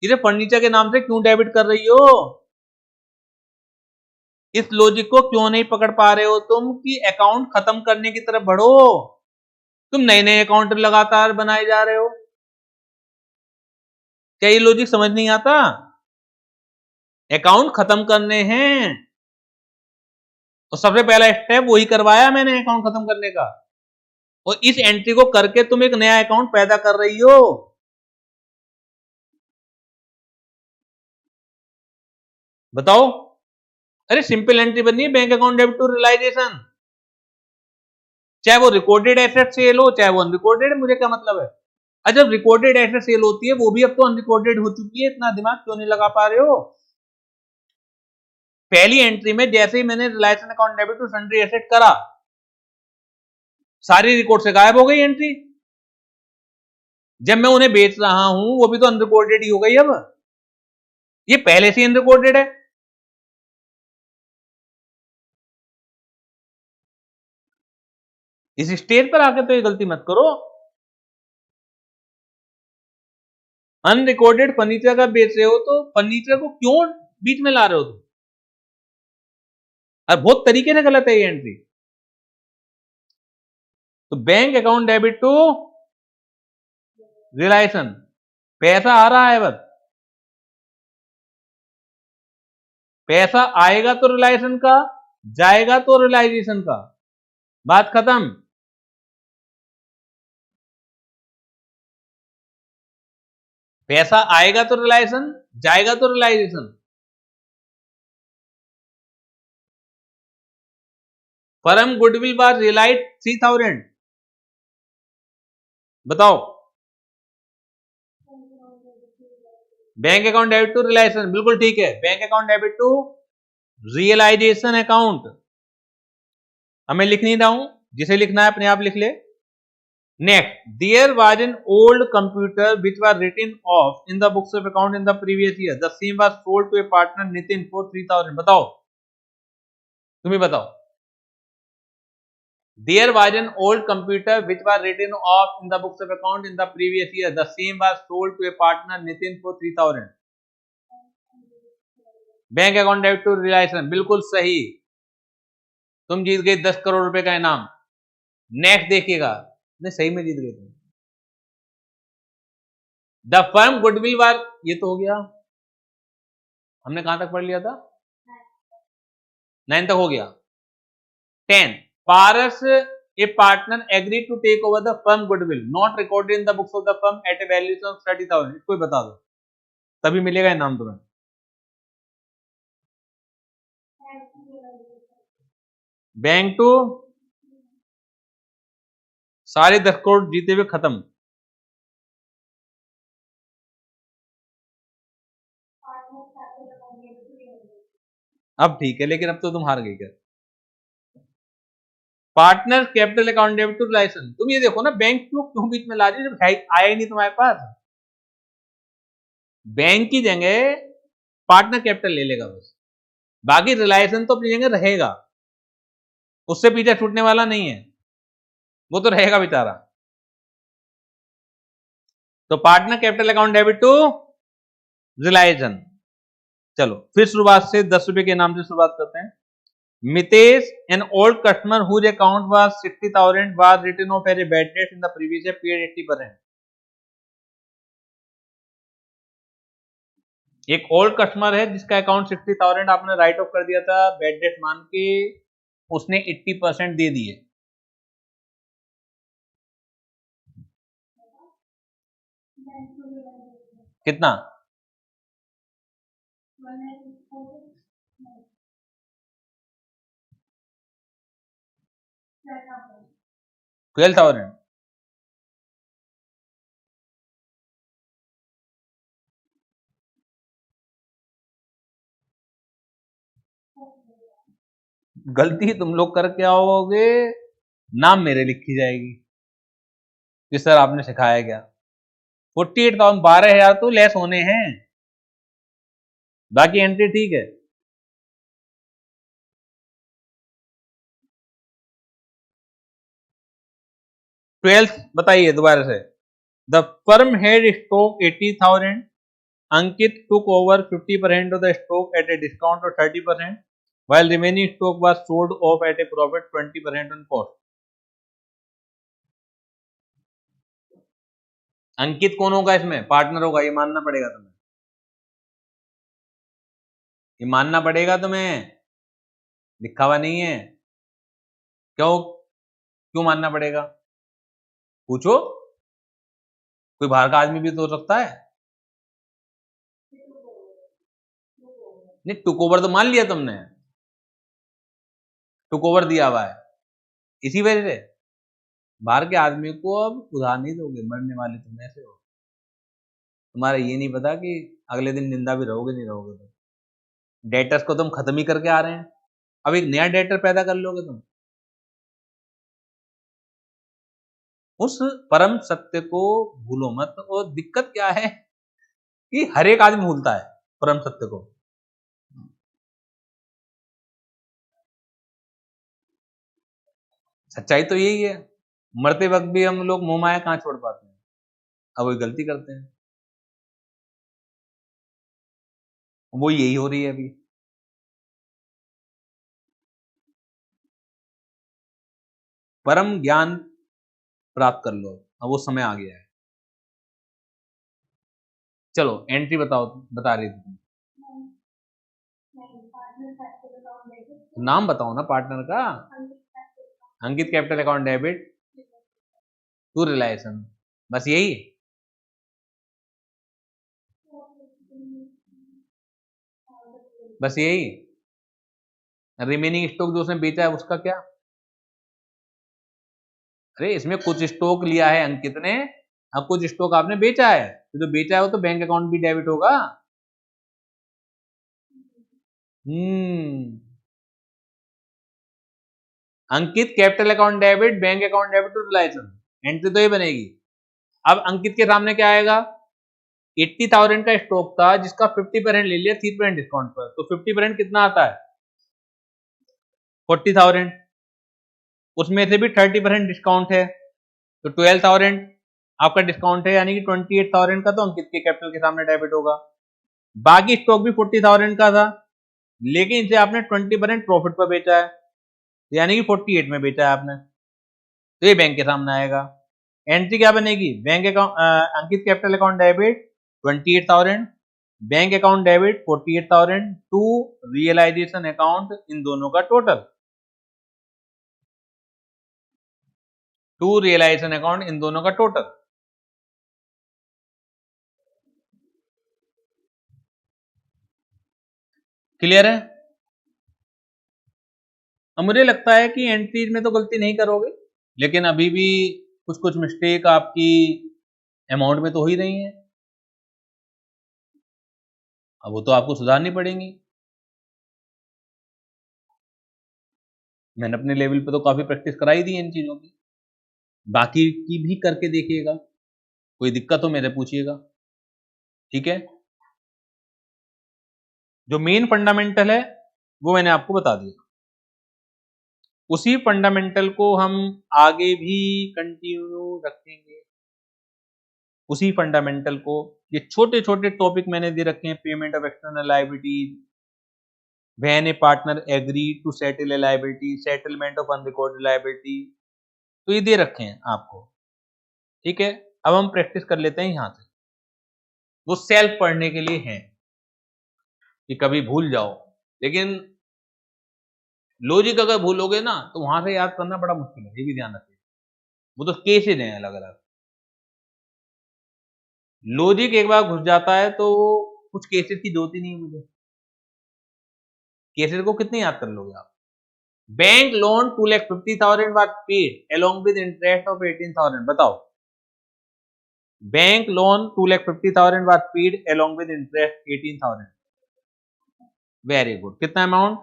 इसे फर्नीचर के नाम से क्यों डेबिट कर रही हो? इस लॉजिक को क्यों नहीं पकड़ पा रहे हो तुम कि अकाउंट खत्म करने की तरफ बढ़ो? तुम नए नए अकाउंट लगातार बनाए जा रहे हो। क्या ये लॉजिक समझ नहीं आता? अकाउंट खत्म करने हैं और सबसे पहला स्टेप वही करवाया मैंने अकाउंट खत्म करने का, और इस एंट्री को करके तुम एक नया अकाउंट पैदा कर रही हो। बताओ। अरे सिंपल एंट्री बननी है bank account debit to realisation, चाहे वो रिकॉर्डेड एसेट सेल हो चाहे वो अनरिकॉर्डेड, मुझे क्या मतलब है। अच्छा जब रिकॉर्डेड एसेट सेल होती है वो भी अब तो अनरिकॉर्डेड हो चुकी है, इतना दिमाग क्यों नहीं लगा पा रहे हो? पहली एंट्री में जैसे ही मैंने रिलायंस account debit to sundry asset करा, सारी रिकॉर्ड से गायब हो गई एंट्री। जब मैं उन्हें बेच रहा हूं वो भी तो अनरिकॉर्डेड ही हो गई। अब ये पहले से अनरिकॉर्डेड है। इस स्टेज पर आकर तो ये गलती मत करो। अनरिकॉर्डेड फर्नीचर का बेच रहे हो तो फर्नीचर को क्यों बीच में ला रहे हो तुम? और बहुत तरीके से गलत है ये एंट्री। तो बैंक अकाउंट डेबिट टू रिलायंस, पैसा आ रहा है, बस पैसा आएगा तो रिलायंस का, जाएगा तो रियलाइजेशन का, बात खत्म। पैसा आएगा तो रिलायंस, जाएगा तो realisation. Firm goodwill was realise 3000। बताओ। Bank account debit to realisation, बिल्कुल ठीक है। Bank account debit to realisation account, हमें लिख नहीं रहा हूं, जिसे लिखना है अपने आप लिख ले। Next, there was an old computer which was written off in the books of account in the previous year, the same was sold to a partner Nitin for 3000। बताओ, तुम्हें बताओ। There was an old computer which was written off in the books of account in the previous year. The same was sold to a partner Nitin for 3000. Bank account debit to रिलायंस, बिल्कुल सही। तुम जीत गए 10 करोड़ रुपए का इनाम। Next देखिएगा, नहीं सही में जीत गए तुम। द फर्म गुडविल वार, ये तो हो गया, हमने कहां तक पढ़ लिया था? 9 तक हो गया। 10, पारस a partner agreed to take over the firm goodwill not recorded in the books of the firm at a valuation of 30,000। इसको बता दो तभी मिलेगा इनाम तुम्हें। बैंक टू, सारे 10 करोड़ जीते हुए खत्म। अब ठीक है, लेकिन अब तो तुम हार गई। क्या partner capital account debit to realisation, तुम ये देखो ना बैंक क्यों बीच में ला रही, जब आया ही नहीं तुम्हारे पास। बैंक की जगह पार्टनर कैपिटल ले लेगा बस, बाकी रिलायंस तो अपनी जगह रहेगा, उससे पीछे छूटने वाला नहीं है, वो तो रहेगा बेचारा। तो partner capital account debit to रिलायंस। चलो फिर शुरुआत से 10 रुपए के नाम से शुरुआत करते हैं। Mitesh, an old customer whose account was 60,000 was written off as a bad debt in the previous year, paid 80%। एक ओल्ड कस्टमर है जिसका अकाउंट 60,000 आपने राइट ऑफ कर दिया था बैड डेट मान के, उसने 80% दे दिए। कितना? 12,000। गलती तुम लोग कर क्या होगे, नाम मेरे लिखी जाएगी कि सर आपने सिखाया क्या। 48,000, 12,000 तो लेस होने हैं, बाकी एंट्री ठीक है। ट्वेल्थ बताइए दोबारा से। The firm had stock 80,000, Ankit took over 50% of the stock at a discount of 30%, while remaining stock was sold off at a profit 20% on cost. अंकित कौन होगा इसमें? पार्टनर होगा, ये मानना पड़ेगा तुम्हें, ये मानना पड़ेगा तुम्हें, लिखा हुआ नहीं है। क्यों क्यों मानना पड़ेगा? पूछो, कोई बाहर का आदमी भी तो हो सकता है। नहीं, टुक ओवर तो मान लिया तुमने, टुक ओवर दिया हुआ है, इसी वजह से बाहर के आदमी को अब उधार नहीं दोगे, मरने वाले तुम ऐसे हो। तुम्हारा ये नहीं पता कि अगले दिन निंदा भी रहोगे नहीं रहोगे। तुम डेटर्स को तुम खत्म ही करके आ रहे हैं, अब एक नया डेटर पैदा कर लोगे तुम। उस परम सत्य को भूलो मत। और दिक्कत क्या है कि हर एक आदमी भूलता है परम सत्य को। सच्चाई तो यही है, मरते वक्त भी हम लोग मोह माया कहां छोड़ पाते हैं, अब वही गलती करते हैं, वो यही हो रही है अभी। परम ज्ञान प्राप्त कर लो, अब वो समय आ गया है। चलो एंट्री बताओ, बता रही थी तुम, नाम बताओ ना पार्टनर का। Ankit capital account debit to रिलायंस, बस यही। बस यही। रिमेनिंग स्टॉक जो उसने बेचा है उसका क्या? अरे इसमें कुछ स्टॉक लिया है अंकित ने, अब कुछ स्टॉक आपने बेचा है, तो जो बेचा है वो तो बैंक अकाउंट भी डेबिट होगा। Ankit capital account debit, bank account debit to रिलायंस, एंट्री तो ये बनेगी। अब अंकित के सामने क्या आएगा? 80,000 का स्टॉक था जिसका 50% ले लिया 3% डिस्काउंट पर, तो 50% कितना आता है? 40,000। उसमें से भी 30% डिस्काउंट है, तो 12,000 आपका डिस्काउंट है, यानी कि 28,000 का तो अंकित के कैपिटल के सामने डेबिट होगा। बाकी स्टॉक भी 40,000 का था, लेकिन इसे आपने 20% प्रॉफिट पर बेचा है, यानी कि 48 में बेचा है आपने, तो ये बैंक के सामने आएगा। एंट्री क्या बनेगी? Bank account Ankit capital account debit 28,000, bank account debit 48,000 to realisation account, इन दोनों का टोटल, टू रियलाइजेशन अकाउंट, इन दोनों का टोटल। क्लियर है? अब मुझे लगता है कि एंट्रीज में तो गलती नहीं करोगे, लेकिन अभी भी कुछ कुछ मिस्टेक आपकी अमाउंट में तो हो ही रही है, अब वो तो आपको सुधारनी पड़ेंगी। मैंने अपने लेवल पे तो काफी प्रैक्टिस कराई दी इन चीजों की, बाकी की भी करके देखिएगा, कोई दिक्कत हो मेरे पूछिएगा, ठीक है। जो मेन फंडामेंटल है वो मैंने आपको बता दिया, उसी फंडामेंटल को हम आगे भी कंटिन्यू रखेंगे, उसी फंडामेंटल को। ये छोटे छोटे टॉपिक मैंने दे रखे हैं, payment of external liabilities, when a partner agree to settle a liability, settlement of unrecorded liability, तो ये दे रखे हैं आपको, ठीक है। अब हम प्रैक्टिस कर लेते हैं यहां से, वो सेल्फ पढ़ने के लिए है कि कभी भूल जाओ, लेकिन लॉजिक अगर भूलोगे ना तो वहां से याद करना बड़ा मुश्किल है, ये भी ध्यान रखिए। वो तो केसेज हैं अलग अलग। लॉजिक एक बार घुस जाता है तो कुछ केसेस की जरूरत ही नहीं है मुझे। केसेस को कितने याद कर लोगे आप? Bank loan 2,50,000 was paid along with interest of 18,000, बताओ। Bank loan 2,50,000 was paid along with interest 18,000। Very good. कितना अमाउंट?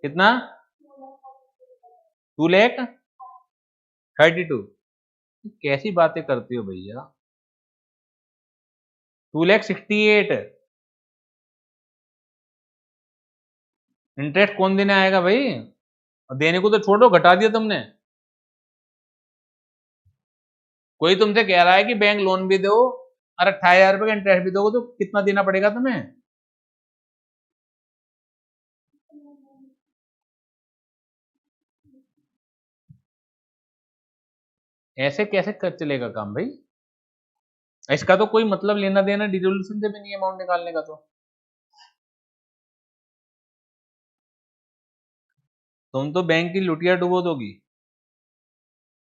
कितना? 2,32,000। कैसी बातें करती हो भैया? 2,68,000। इंटरेस्ट कौन देने आएगा भाई? और देने को तो छोड़ो, घटा दिया तुमने। कोई तुमसे कह रहा है कि बैंक लोन भी दो और 28,000 रुपए का इंटरेस्ट भी दोगे तो कितना देना पड़ेगा तुम्हें? ऐसे कैसे चलेगा काम भाई? इसका तो कोई मतलब लेना देना डिसोल्यूशन से भी नहीं, अमाउंट निकालने का। तो तुम तो बैंक की लुटिया डुबो दोगी।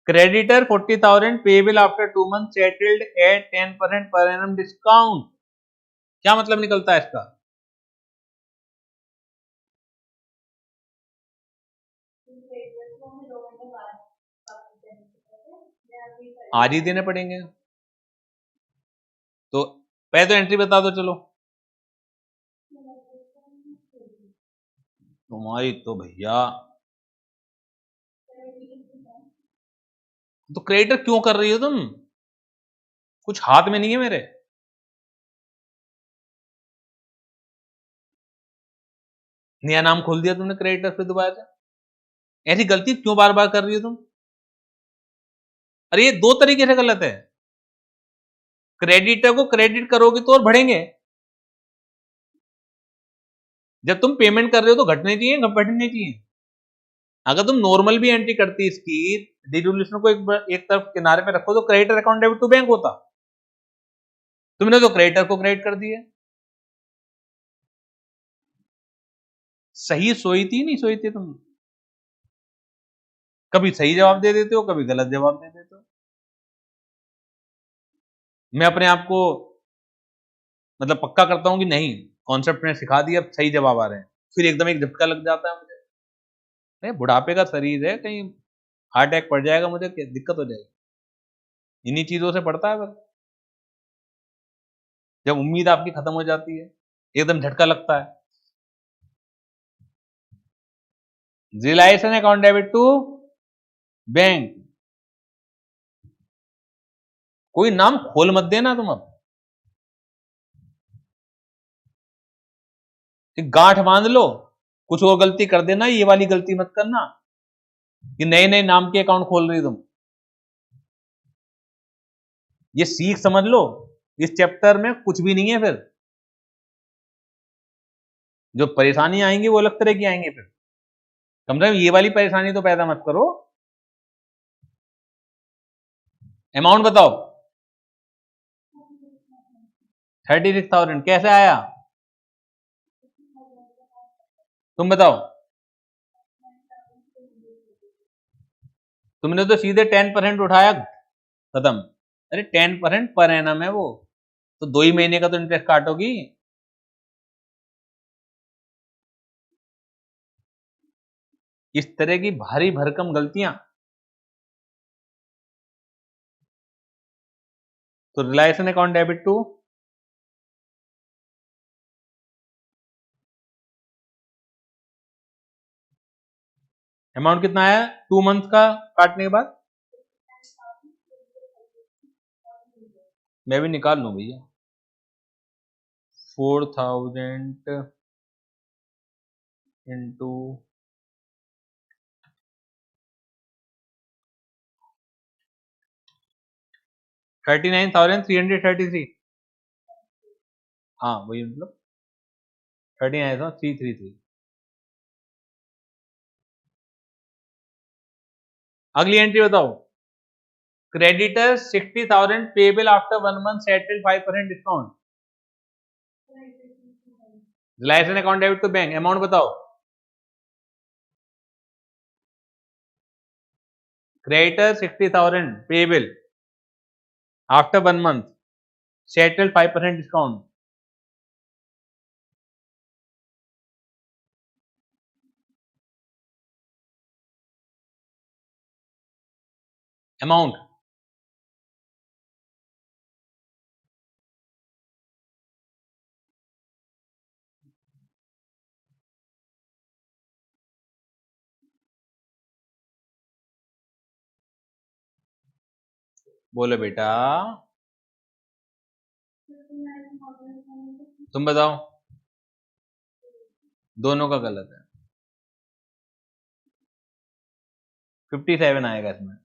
Creditor 40,000 payable after 2 months settled at 10% per annum discount. क्या मतलब निकलता है इसका? आज ही देने पड़ेंगे। तो पहले तो एंट्री बता दो चलो। तुम्हारी तो भैया, तो क्रेडिटर क्यों कर रही हो तुम? कुछ हाथ में नहीं है मेरे। नया नाम खोल दिया तुमने क्रेडिटर पे दोबारा से। ऐसी गलती क्यों बार बार कर रही हो तुम? अरे ये दो तरीके से गलत है। क्रेडिटर को क्रेडिट करोगे तो और बढ़ेंगे। जब तुम पेमेंट कर रहे हो तो घटने चाहिए, बढ़ने चाहिए। अगर तुम नॉर्मल भी एंट्री करती इसकी, डिडोल्यूशन को एक तरफ किनारे पे रखो तो creditor account debit to bank होता। तुमने तो क्रेडिटर को क्रेडिट कर दिया। सही सोई थी नहीं सोई थी तुम? कभी सही जवाब दे देते हो, कभी गलत जवाब दे देते हो। मैं अपने आप को मतलब पक्का करता हूं कि नहीं, कॉन्सेप्ट ने सिखा दिया, अब सही जवाब आ रहे हैं, फिर एकदम एक झटका लग जाता है मुझे। नहीं, बुढ़ापे का शरीर है, कहीं हार्ट अटैक पड़ जाएगा मुझे, दिक्कत हो जाएगी। इन्हीं चीजों से पड़ता है बस। जब उम्मीद आपकी खत्म हो जाती है, एकदम झटका लगता है। रिलायंस अकाउंट डेबिट टू बैंक। कोई नाम खोल मत देना तुम अब। गांठ बांध लो, कुछ और गलती कर देना, ये वाली गलती मत करना कि नए नए नाम के अकाउंट खोल रही तुम। ये सीख समझ लो, इस चैप्टर में कुछ भी नहीं है। फिर जो परेशानी आएंगी वो अलग तरह की आएंगी। फिर कम से कम ये वाली परेशानी तो पैदा मत करो। अमाउंट बताओ। 36,000 कैसे आया? तुम बताओ। तुमने तो सीधे 10% उठाया, खत्म। अरे 10% पर एनम है वो, तो 2 ही महीने का तो इंटरेस्ट काटोगी। इस तरह की भारी भरकम गलतियां। तो रिलायंस अकाउंट डेबिट टू अमाउंट कितना आया 2 मंथ का काटने के बाद? मैं भी निकाल लूं भैया। 4,000 इंटू 39,333। हाँ वही मतलब 39,333। अगली एंट्री बताओ। Creditor 60,000 payable after 1 month settled 5% discount. रिलायंस account debit to bank. Amount बताओ। Creditor 60,000 payable after 1 month, settled 5% discount. Amount बोलो बेटा, तुम बताओ। दोनों का गलत है। 57 आएगा इसमें।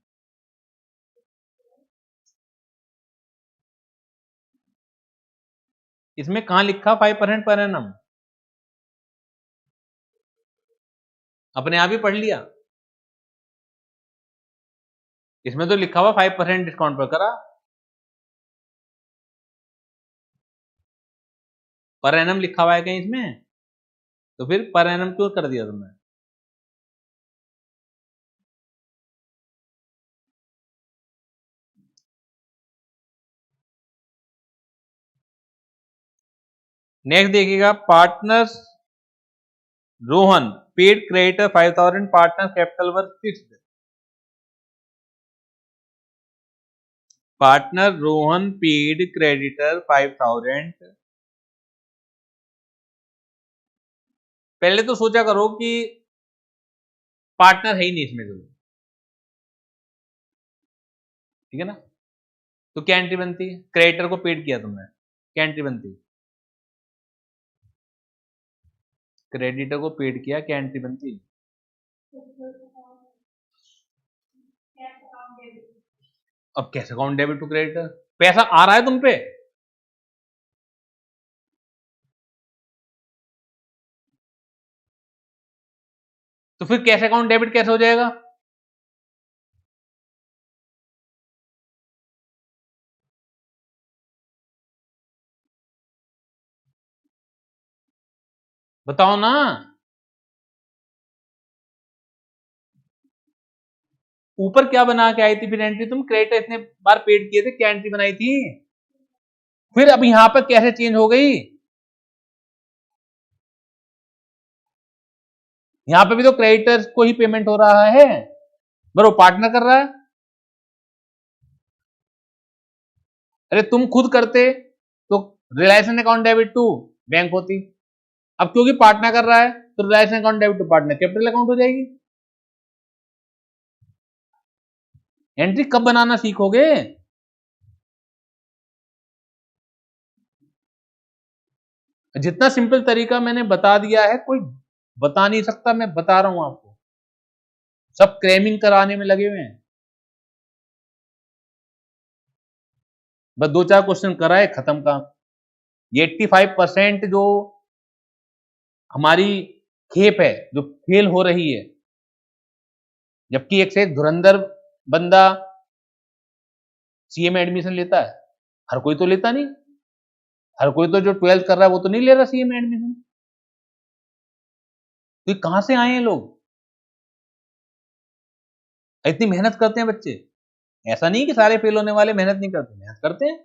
इसमें कहां लिखा 5% पर एनम? अपने आप ही पढ़ लिया। इसमें तो लिखा हुआ 5% डिस्काउंट पर करा। पर एनम लिखा हुआ है कहीं इसमें? तो फिर पर एनम क्यों कर दिया तुमने? नेक्स्ट देखिएगा, partners Rohan paid creditor 5,000, partner capital worth fixed. Partner Rohan paid creditor 5,000। पहले तो सोचा करो कि पार्टनर है ही नहीं इसमें, ठीक है ना? तो क्या एंट्री बनती है? क्रेडिटर को पेड किया तुमने, क्या एंट्री बनती है? क्रेडिटर को पेड किया, क्या एंट्री बनती है? अब कैसे अकाउंट डेबिट टू क्रेडिटर? पैसा आ रहा है तुम पे, तो फिर कैसे अकाउंट डेबिट कैसे हो जाएगा? बताओ ना। ऊपर क्या बना के आई थी फिर एंट्री? तुम क्रेडिटर इतने बार पेड किए थे, क्या एंट्री बनाई थी? फिर अब यहां पर कैसे चेंज हो गई? यहां पे भी तो क्रेडिटर्स को ही पेमेंट हो रहा है, बरो पार्टनर कर रहा है। अरे तुम खुद करते तो realisation account debit to bank होती। अब क्योंकि पार्टनर कर रहा है तो realisation account debit to partner capital account हो जाएगी। एंट्री कब बनाना सीखोगे? जितना सिंपल तरीका मैंने बता दिया है, कोई बता नहीं सकता। मैं बता रहा हूं आपको, सब क्रेमिंग कराने में लगे हुए हैं। बस 2-4 क्वेश्चन कराए, खत्म काम। ये 85% जो हमारी खेप है जो फेल हो रही है, जबकि एक से एक धुरंधर बंदा सीए में एडमिशन लेता है। हर कोई तो लेता नहीं, हर कोई तो जो 12th कर रहा है वो तो नहीं ले रहा सीए में एडमिशन। तो कहां से आए हैं लोग? इतनी मेहनत करते हैं बच्चे। ऐसा नहीं कि सारे फेल होने वाले मेहनत नहीं करते, मेहनत करते हैं,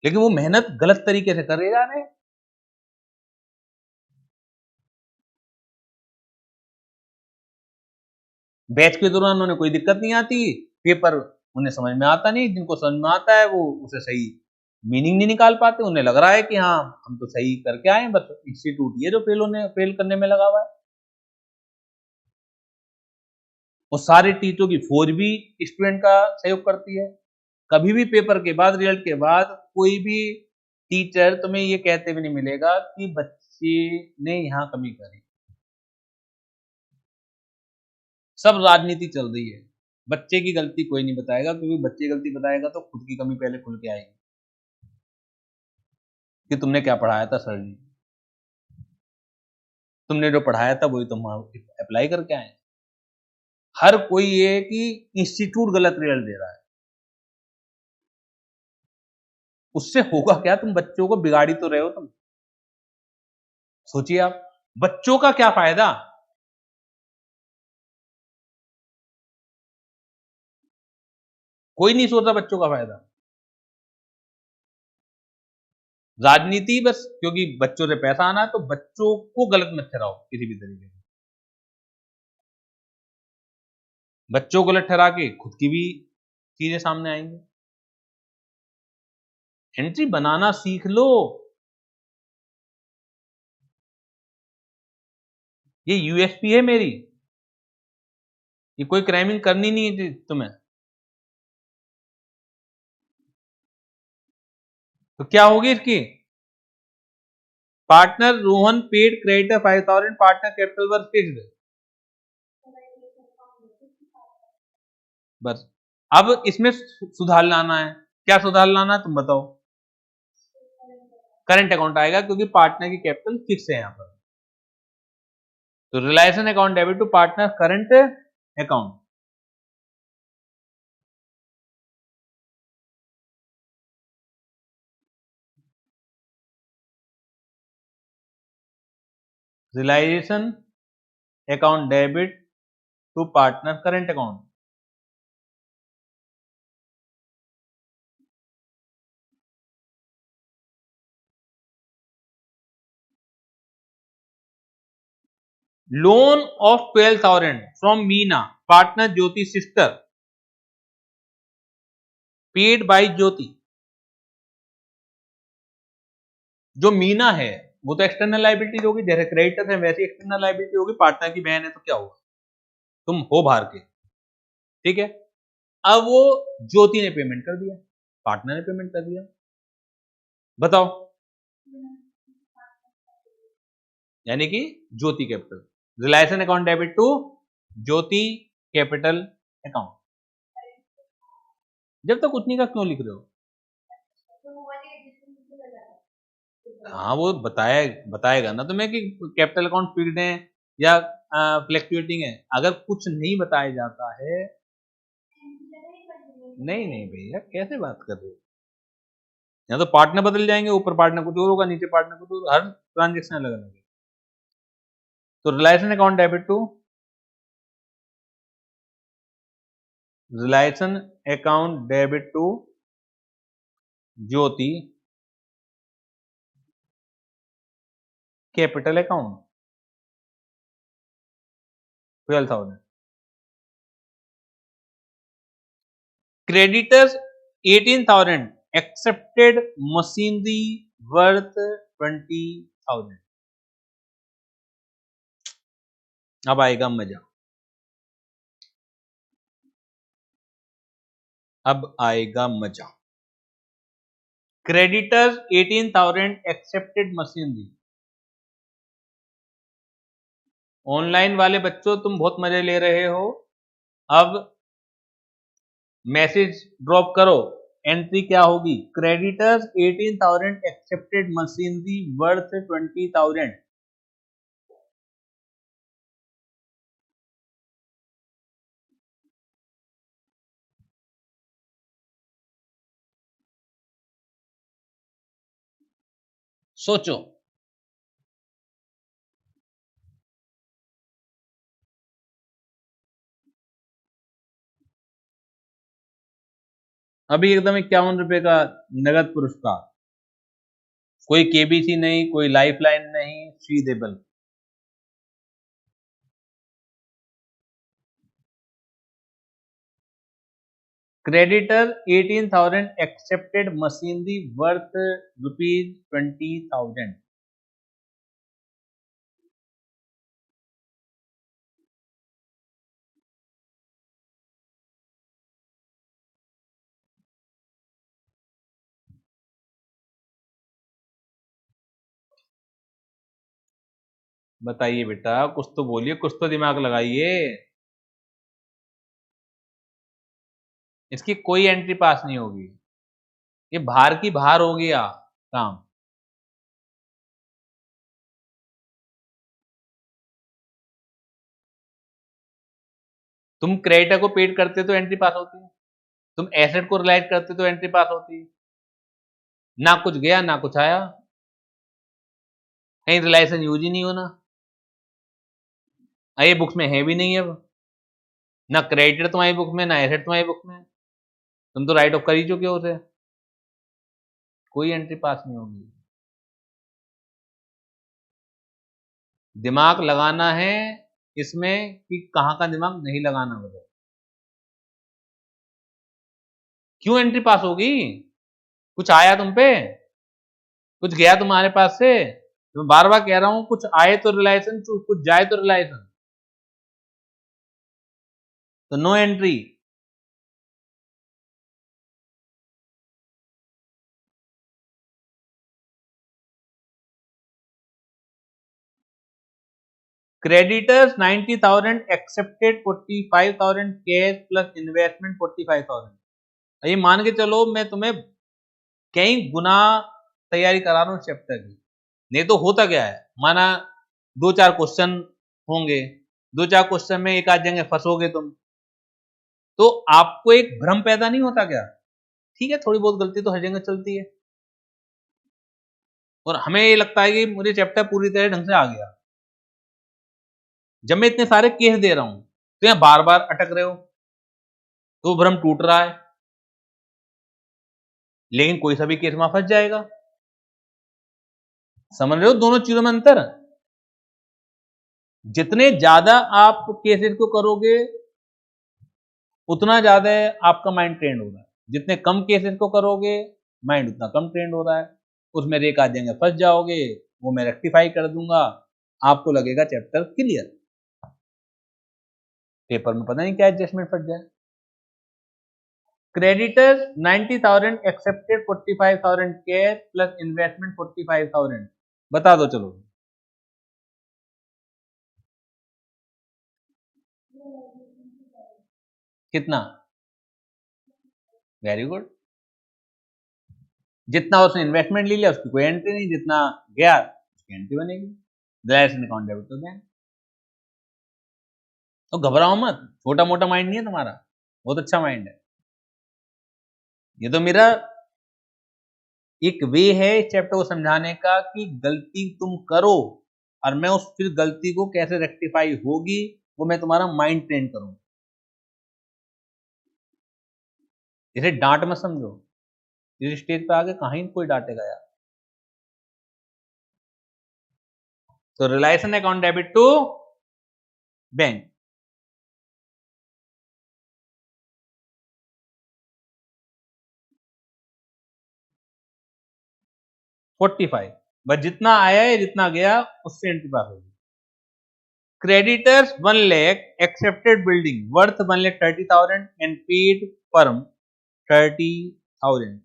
लेकिन वो मेहनत गलत तरीके से कर रहे जा रहे हैं। बैच के दौरान उन्हें कोई दिक्कत नहीं आती, पेपर उन्हें समझ में आता नहीं, जिनको समझ में आता है वो उसे सही मीनिंग नहीं निकाल पाते। उन्हें लग रहा है कि हाँ हम तो सही करके आए, बस इंस्टीट्यूट ये जो फेल करने में लगा हुआ है। और सारे टीचरों की फौज भी स्टूडेंट का सहयोग करती है। कभी भी पेपर के बाद, रिजल्ट के बाद कोई भी टीचर तुम्हें ये कहते भी नहीं मिलेगा कि बच्चे ने यहाँ कमी करी। सब राजनीति चल रही है, बच्चे की गलती कोई नहीं बताएगा, क्योंकि बच्चे गलती बताएगा तो खुद की कमी पहले खुल के आएगी कि तुमने क्या पढ़ाया था सर जी, तुमने जो पढ़ाया था वही तुम अप्लाई करके आए। हर कोई ये कि इंस्टीट्यूट गलत रिजल्ट दे रहा है, उससे होगा क्या? तुम बच्चों को बिगाड़ी तो रहे हो। तुम सोचिए, आप बच्चों का क्या फायदा? कोई नहीं सोचता बच्चों का फायदा। राजनीति बस क्योंकि बच्चों से पैसा आना है तो बच्चों को गलत मत ठहराओ किसी भी तरीके से। बच्चों को गलत ठहरा के खुद की भी चीजें सामने आएंगी। एंट्री बनाना सीख लो। ये यूएसपी है मेरी, ये कोई क्राइमिंग करनी नहीं है तुम्हें। तो क्या होगी इसकी? Partner Rohan paid creditor 5,000, partner capital work fixed. बस अब इसमें सुधार लाना है। क्या सुधार लाना है तुम बताओ? करंट अकाउंट आएगा क्योंकि पार्टनर की कैपिटल फिक्स है यहां पर। तो realisation account debit to partner current account. Realisation account debit to partner current account. Loan of 12,000 from Meena partner Jyoti sister paid by Jyoti. जो मीना है वो तो एक्सटर्नल लाइबिलिटी होगी, जैसे क्रेडिटर है वैसी एक्सटर्नल लाइबिलिटी होगी। पार्टनर की बहन है तो क्या होगा, तुम हो बाहर के, ठीक है। अब वो ज्योति ने पेमेंट कर दिया, पार्टनर ने पेमेंट कर दिया, बताओ। यानी कि Jyoti capital, realisation account debit to Jyoti capital account. जब तक उतनी का क्यों लिख रहे हो? हाँ वो बताएगा ना तुम्हें कि कैपिटल अकाउंट फिक्स्ड है या फ्लैक्चुएटिंग है। अगर कुछ नहीं बताया जाता है, नहीं नहीं भैया कैसे बात कर रहे हो? या तो पार्टनर बदल जाएंगे, ऊपर पार्टनर कुछ और होगा, नीचे पार्टनर कुछ और, हर ट्रांजेक्शन अलग अलग है। तो realisation account debit to realisation account debit to Jyoti capital account 12,000। Creditors 18,000 accepted machinery worth 20,000। अब आएगा मजा, अब आएगा मजा। Creditors 18,000 accepted machinery. ऑनलाइन वाले बच्चों तुम बहुत मजे ले रहे हो। अब मैसेज ड्रॉप करो, एंट्री क्या होगी? Creditors 18,000 accepted machinery worth 20,000। सोचो। अभी एकदम 51 रुपए का नगद पुरस्कार, कोई केबीसी नहीं, कोई लाइफलाइन नहीं, सीधेबल। Creditor 18,000 accepted machinery worth ₹20,000। बताइए बेटा, कुछ तो बोलिए, कुछ तो दिमाग लगाइए। इसकी कोई एंट्री पास नहीं होगी, ये बाहर की बाहर हो गया काम। तुम क्रेडिटर को पेड करते तो एंट्री पास होती है, तुम एसेट को रिलाइज करते तो एंट्री पास होती है। ना कुछ गया ना कुछ आया, कहीं रिलाइजेशन यूज ही नहीं होना। ये बुक्स में है भी नहीं अब, ना क्रेडिटर तुम्हारी बुक में, ना एसेट तुम्हारी बुक में। तुम तो राइट ऑफ कर ही चुके हो उसे, कोई एंट्री पास नहीं होगी। दिमाग लगाना है इसमें कि कहां का दिमाग नहीं लगाना होगा। क्यों एंट्री पास होगी? कुछ आया तुम पे, कुछ गया तुम्हारे पास से? मैं बार बार कह रहा हूं, कुछ आए तो रिलायसन, कुछ जाए तो रिलायसन, तो no entry. Creditors 90,000 accepted 45,000 cash plus investment 45,000। ये मान के चलो मैं तुम्हें कई गुना तैयारी करा रहा हूं चैप्टर की। नहीं तो होता क्या है, माना दो चार क्वेश्चन होंगे, दो चार क्वेश्चन में एक आध जगह फंसोगे तुम, तो आपको एक भ्रम पैदा नहीं होता क्या? ठीक है, थोड़ी बहुत गलती तो हर जगह चलती है, और हमें ये लगता है कि मुझे चैप्टर पूरी तरह ढंग से आ गया। जब मैं इतने सारे केस दे रहा हूं तो यहां बार बार अटक रहे हो, तो भ्रम टूट रहा है, लेकिन कोई सा भी केस वहां फंस जाएगा। समझ रहे हो दोनों चीजों में अंतर? जितने ज्यादा आप केसेस को करोगे उतना ज्यादा आपका माइंड ट्रेंड हो रहा है, जितने कम केसेस को करोगे माइंड उतना कम ट्रेंड हो रहा है। उसमें रेखा देंगे फंस जाओगे, वो मैं रेक्टिफाई कर दूंगा, आपको लगेगा चैप्टर क्लियर, पेपर में पता नहीं क्या एडजस्टमेंट फंस जाए। Creditors 90,000 accepted 45,000 cash plus investment 45,000। बता दो चलो। कितना? Very good. जितना उसने इन्वेस्टमेंट ले लिया उसकी कोई एंट्री नहीं, जितना गया उसकी एंट्री बनेगी। रिलायंस अकाउंट डेबिट तो बैंक। तो घबराओ मत, छोटा मोटा माइंड नहीं है तुम्हारा, बहुत अच्छा माइंड है। ये तो मेरा एक वे है इस चैप्टर को समझाने का कि गलती तुम करो और मैं उस फिर गलती को कैसे रेक्टिफाई होगी वो मैं तुम्हारा माइंड ट्रेन करूंगा। इसे डांट मत समझो, इस स्टेज पे आगे कहीं कोई डांटेगा यार। तो रिलायंस account debit to bank. Forty five, बस जितना आया है जितना गया उससे एंट्री पास होगी। Creditors 1 lakh accepted building worth 1,30,000 and paid firm 30,000।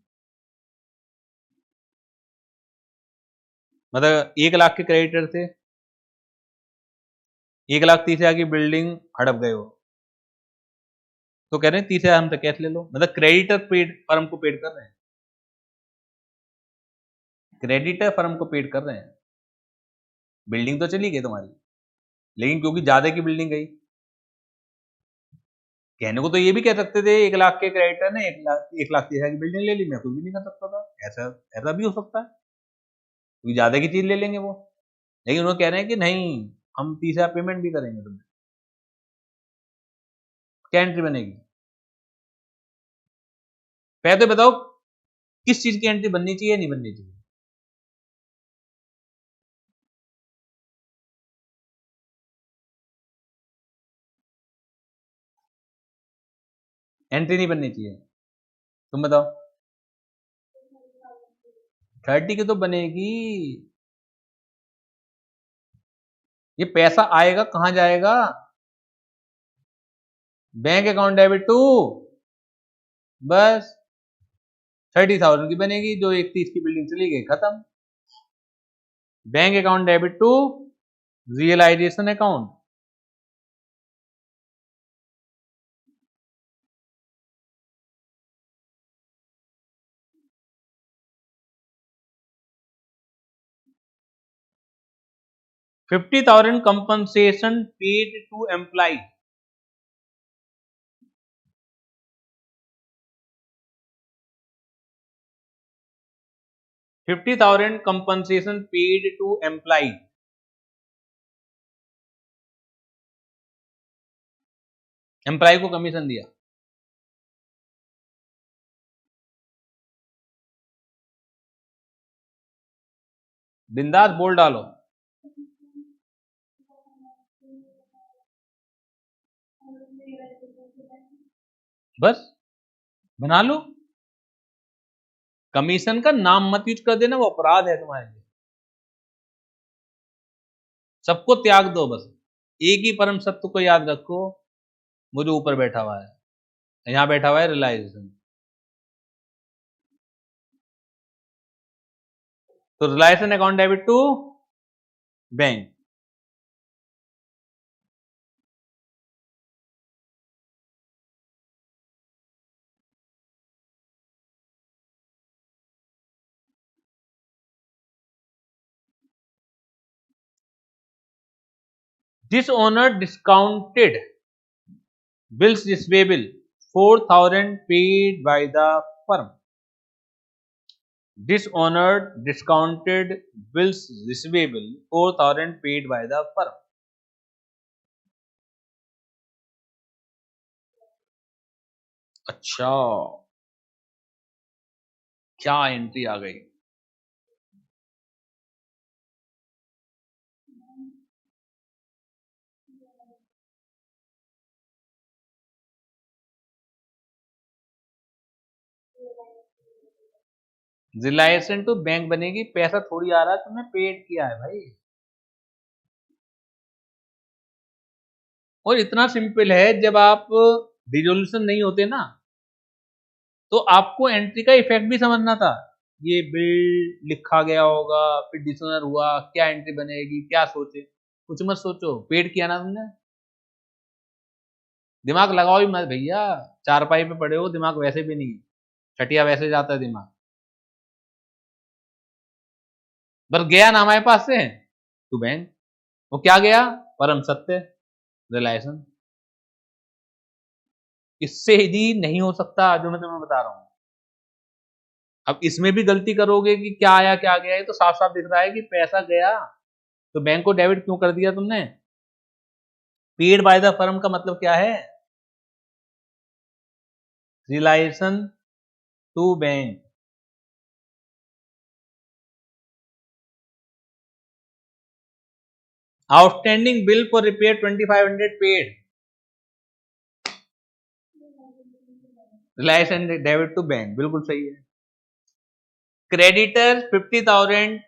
मतलब 1 लाख के क्रेडिटर थे, 1,30,000 की बिल्डिंग हड़प गए हो, तो कह रहे हैं 30,000 हमसे कैश ले लो। मतलब क्रेडिटर पेड फर्म को पेड कर रहे हैं, क्रेडिटर फर्म को पेड कर रहे हैं। बिल्डिंग तो चली गई तुम्हारी, लेकिन क्योंकि ज्यादा की बिल्डिंग गई, कहने को तो ये भी कह सकते थे 1 लाख के क्रेडिटर ने 1,30,000 की बिल्डिंग ले ली, मैं कुछ भी नहीं कर सकता था। ऐसा ऐसा भी हो सकता है, क्योंकि ज्यादा की चीज ले लेंगे वो। लेकिन वो कह रहे हैं कि नहीं, हम 30,000 पेमेंट भी करेंगे तुम्हें। क्या एंट्री बनेगी? पहले तो बताओ किस चीज की एंट्री बननी चाहिए नहीं बननी चाहिए? एंट्री नहीं बननी चाहिए, तुम बताओ। 30 की तो बनेगी। ये पैसा आएगा कहां जाएगा? बैंक अकाउंट डेबिट टू, बस 30,000 की बनेगी, जो 31 की बिल्डिंग चली गई खत्म। Bank account debit to realisation account. $50,000 compensation paid to employ. 50,000 compensation paid to employ. Employ को कमीशन दिया, बिंदास बोल डालो। बस बना लो। कमीशन का नाम मत यूज कर देना, वो अपराध है तुम्हारे लिए। सबको त्याग दो, बस एक ही परम सत्य को याद रखो, मुझे ऊपर बैठा हुआ है, यहां बैठा हुआ है रिलायंस। तो रिलायंस account debit to bank. Dishonored discounted bills receivable 4,000 paid by the firm. Dishonored discounted bills receivable 4,000 paid by the firm. अच्छा, क्या एंट्री आ गई? रिलायंस टू बैंक बनेगी, पैसा थोड़ी आ रहा है, तुमने पेड किया है भाई। और इतना सिंपल है, जब आप डिसोल्यूशन नहीं होते ना, तो आपको एंट्री का इफेक्ट भी समझना था। ये बिल लिखा गया होगा, फिर डिसोनर हुआ, क्या एंट्री बनेगी, क्या सोचे, कुछ मत सोचो, पेड किया ना तुमने। दिमाग लगाओ ही मत भैया, चारपाई पे पड़े हो, दिमाग वैसे भी नहीं, छटिया वैसे जाता है दिमाग। बस गया ना हमारे पास से टू बैंक, वो क्या गया? परम सत्य, रिलायंस। इससे ही नहीं हो सकता जो मैं तुम्हें बता रहा हूं। अब इसमें भी गलती करोगे कि क्या आया क्या गया, ये तो साफ साफ दिख रहा है कि पैसा गया, तो बैंक को डेबिट क्यों कर दिया तुमने? पेड बाय द फर्म का मतलब क्या है? रिलायंस to bank. Outstanding bill for repair 2500 paid, रिलायंस एंड डेबिट टू बैंक, बिल्कुल सही है। क्रेडिटर 50,000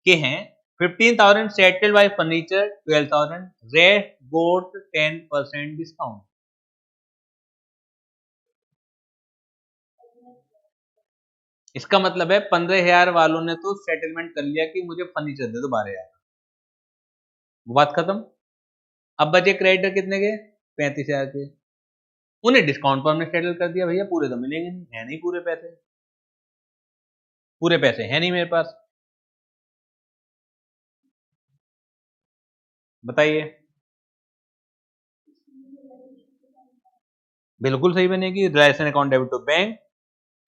के हैं, 15,000 settled by furniture, 12,000 rest got 10% discount. इसका मतलब है 15,000 वालों ने तो सेटलमेंट कर लिया कि मुझे फर्नीचर दे दो 12,000, वो बात खत्म। अब बचे क्रेडिटर कितने के? 35,000 के। उन्हें डिस्काउंट पर हमने सेटल कर दिया, भैया पूरे तो मिलेंगे नहीं, है नहीं पूरे पैसे, पूरे पैसे है नहीं मेरे पास, बताइए। बिल्कुल सही बनेगी। रिलायंस अकाउंट डेबिट टू बैंक,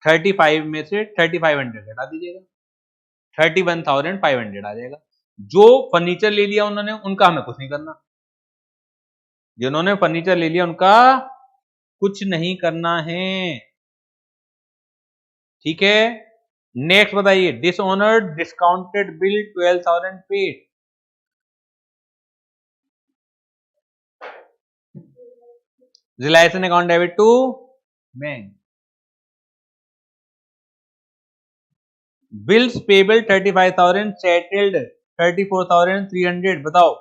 35 में से 3500 हटा दीजिएगा, 31,500 आ जाएगा। जो फर्नीचर ले लिया उन्होंने, उनका हमें कुछ नहीं करना, जिन्होंने फर्नीचर ले लिया उनका कुछ नहीं करना है, ठीक है। नेक्स्ट बताइए, डिसऑनर्ड डिस्काउंटेड बिल 12,000 पेड। रिलायंस account debit to bank. Bills payable 35,000 settled 34,300, बताओ।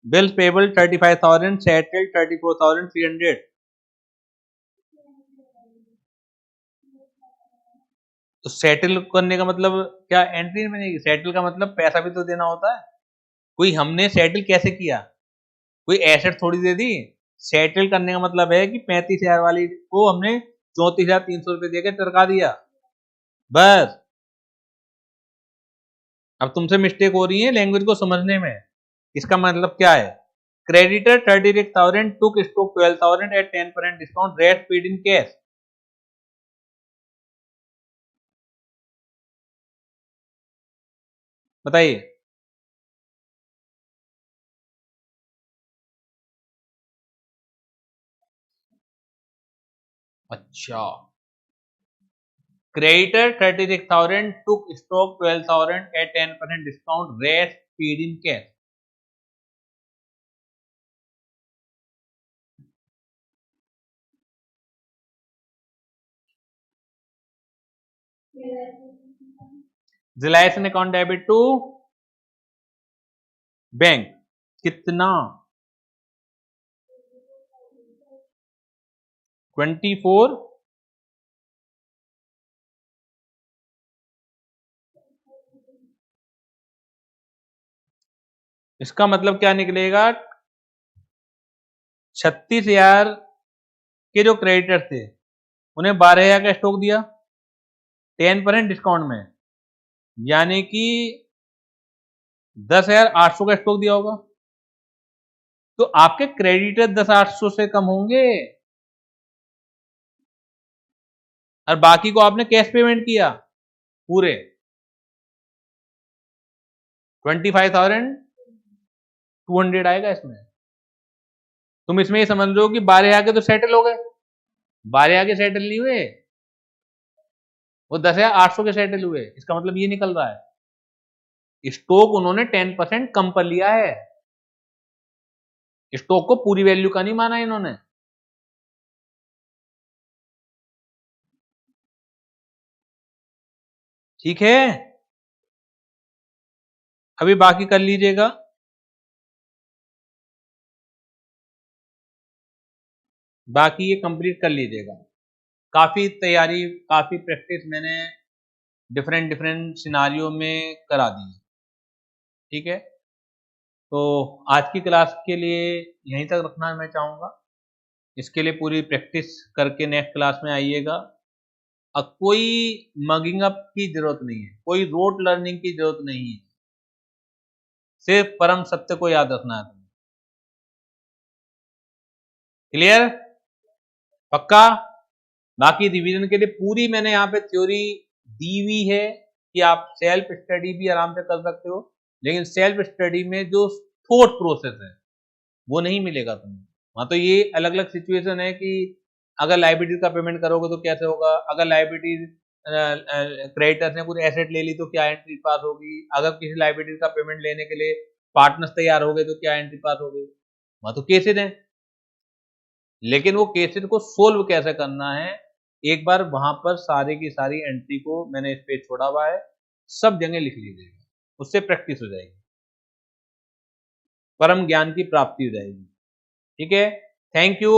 Bills payable 35,000 settled 34,300। तो सेटल करने का मतलब क्या एंट्री में नहीं? सेटल का मतलब पैसा भी तो देना होता है। कोई हमने सेटल कैसे किया? कोई एसेट थोड़ी दे दी। सेटल करने का मतलब है कि 35,000 वाली को हमने 34,300 रुपए देकर टरका दिया, बस। अब तुमसे मिस्टेक हो रही है लैंग्वेज को समझने में। इसका मतलब क्या है? Creditor 36,000 took stock 12,000 at 10% discount, rest paid in cash. बताइए। अच्छा, Creditor 36,000 took stock 12,000 at 10% discount. Rest paid in cash. रिलायंस अकाउंट डेबिट टू बैंक कितना 24। इसका मतलब क्या निकलेगा 36,000 के जो क्रेडिटर थे उन्हें 12,000 का स्टॉक दिया 10% डिस्काउंट में, यानी कि 10,800 का स्टॉक दिया होगा। तो आपके क्रेडिटर 10,800 से कम होंगे और बाकी को आपने कैश पेमेंट किया पूरे 25,200 आएगा इसमें। तुम इसमें ये समझ लो कि 12,000 के तो सेटल हो गए, 12,000 के सेटल नहीं हुए, वो 10,800 के सेटल हुए। इसका मतलब ये निकल रहा है स्टॉक उन्होंने 10% कम पर लिया है, स्टॉक को पूरी वैल्यू का नहीं माना इन्होंने। ठीक है, अभी बाकी कर लीजिएगा। बाकी ये कंप्लीट कर लीजिएगा। काफी तैयारी, काफी प्रैक्टिस मैंने डिफरेंट डिफरेंट सिनारियो में करा दी है। ठीक है, तो आज की क्लास के लिए यहीं तक रखना मैं चाहूँगा। इसके लिए पूरी प्रैक्टिस करके नेक्स्ट क्लास में आइएगा। अब कोई मगिंग अप की जरूरत नहीं है, कोई रोट लर्निंग की जरूरत नहीं है, सिर्फ परम सत्य को याद रखना है तुम्हें। क्लियर? पक्का? बाकी रिवीजन के लिए पूरी मैंने यहाँ पे थ्योरी दी हुई है कि आप सेल्फ स्टडी भी आराम से कर सकते हो, लेकिन सेल्फ स्टडी में जो थॉट प्रोसेस है वो नहीं मिलेगा तुम्हें। वहां तो ये अलग अलग सिचुएशन है कि अगर लाइबिलिटीज का पेमेंट करोगे तो कैसे होगा, अगर लाइबिलिटीज क्रेडिटर्स ने कुछ एसेट ले ली तो क्या एंट्री पास होगी, अगर किसी लाइबिलिटीज का पेमेंट लेने के लिए पार्टनर्स तैयार हो गए तो क्या एंट्री पास होगी। वहां तो केसेस हैं, लेकिन वो केसेस को सोल्व कैसे करना है, एक बार वहां पर सारी की सारी एंट्री को मैंने इस पे छोड़ा हुआ है, सब जगह लिख लीजिएगा, उससे प्रैक्टिस हो जाएगी, परम ज्ञान की प्राप्ति हो जाएगी। ठीक है, थैंक यू।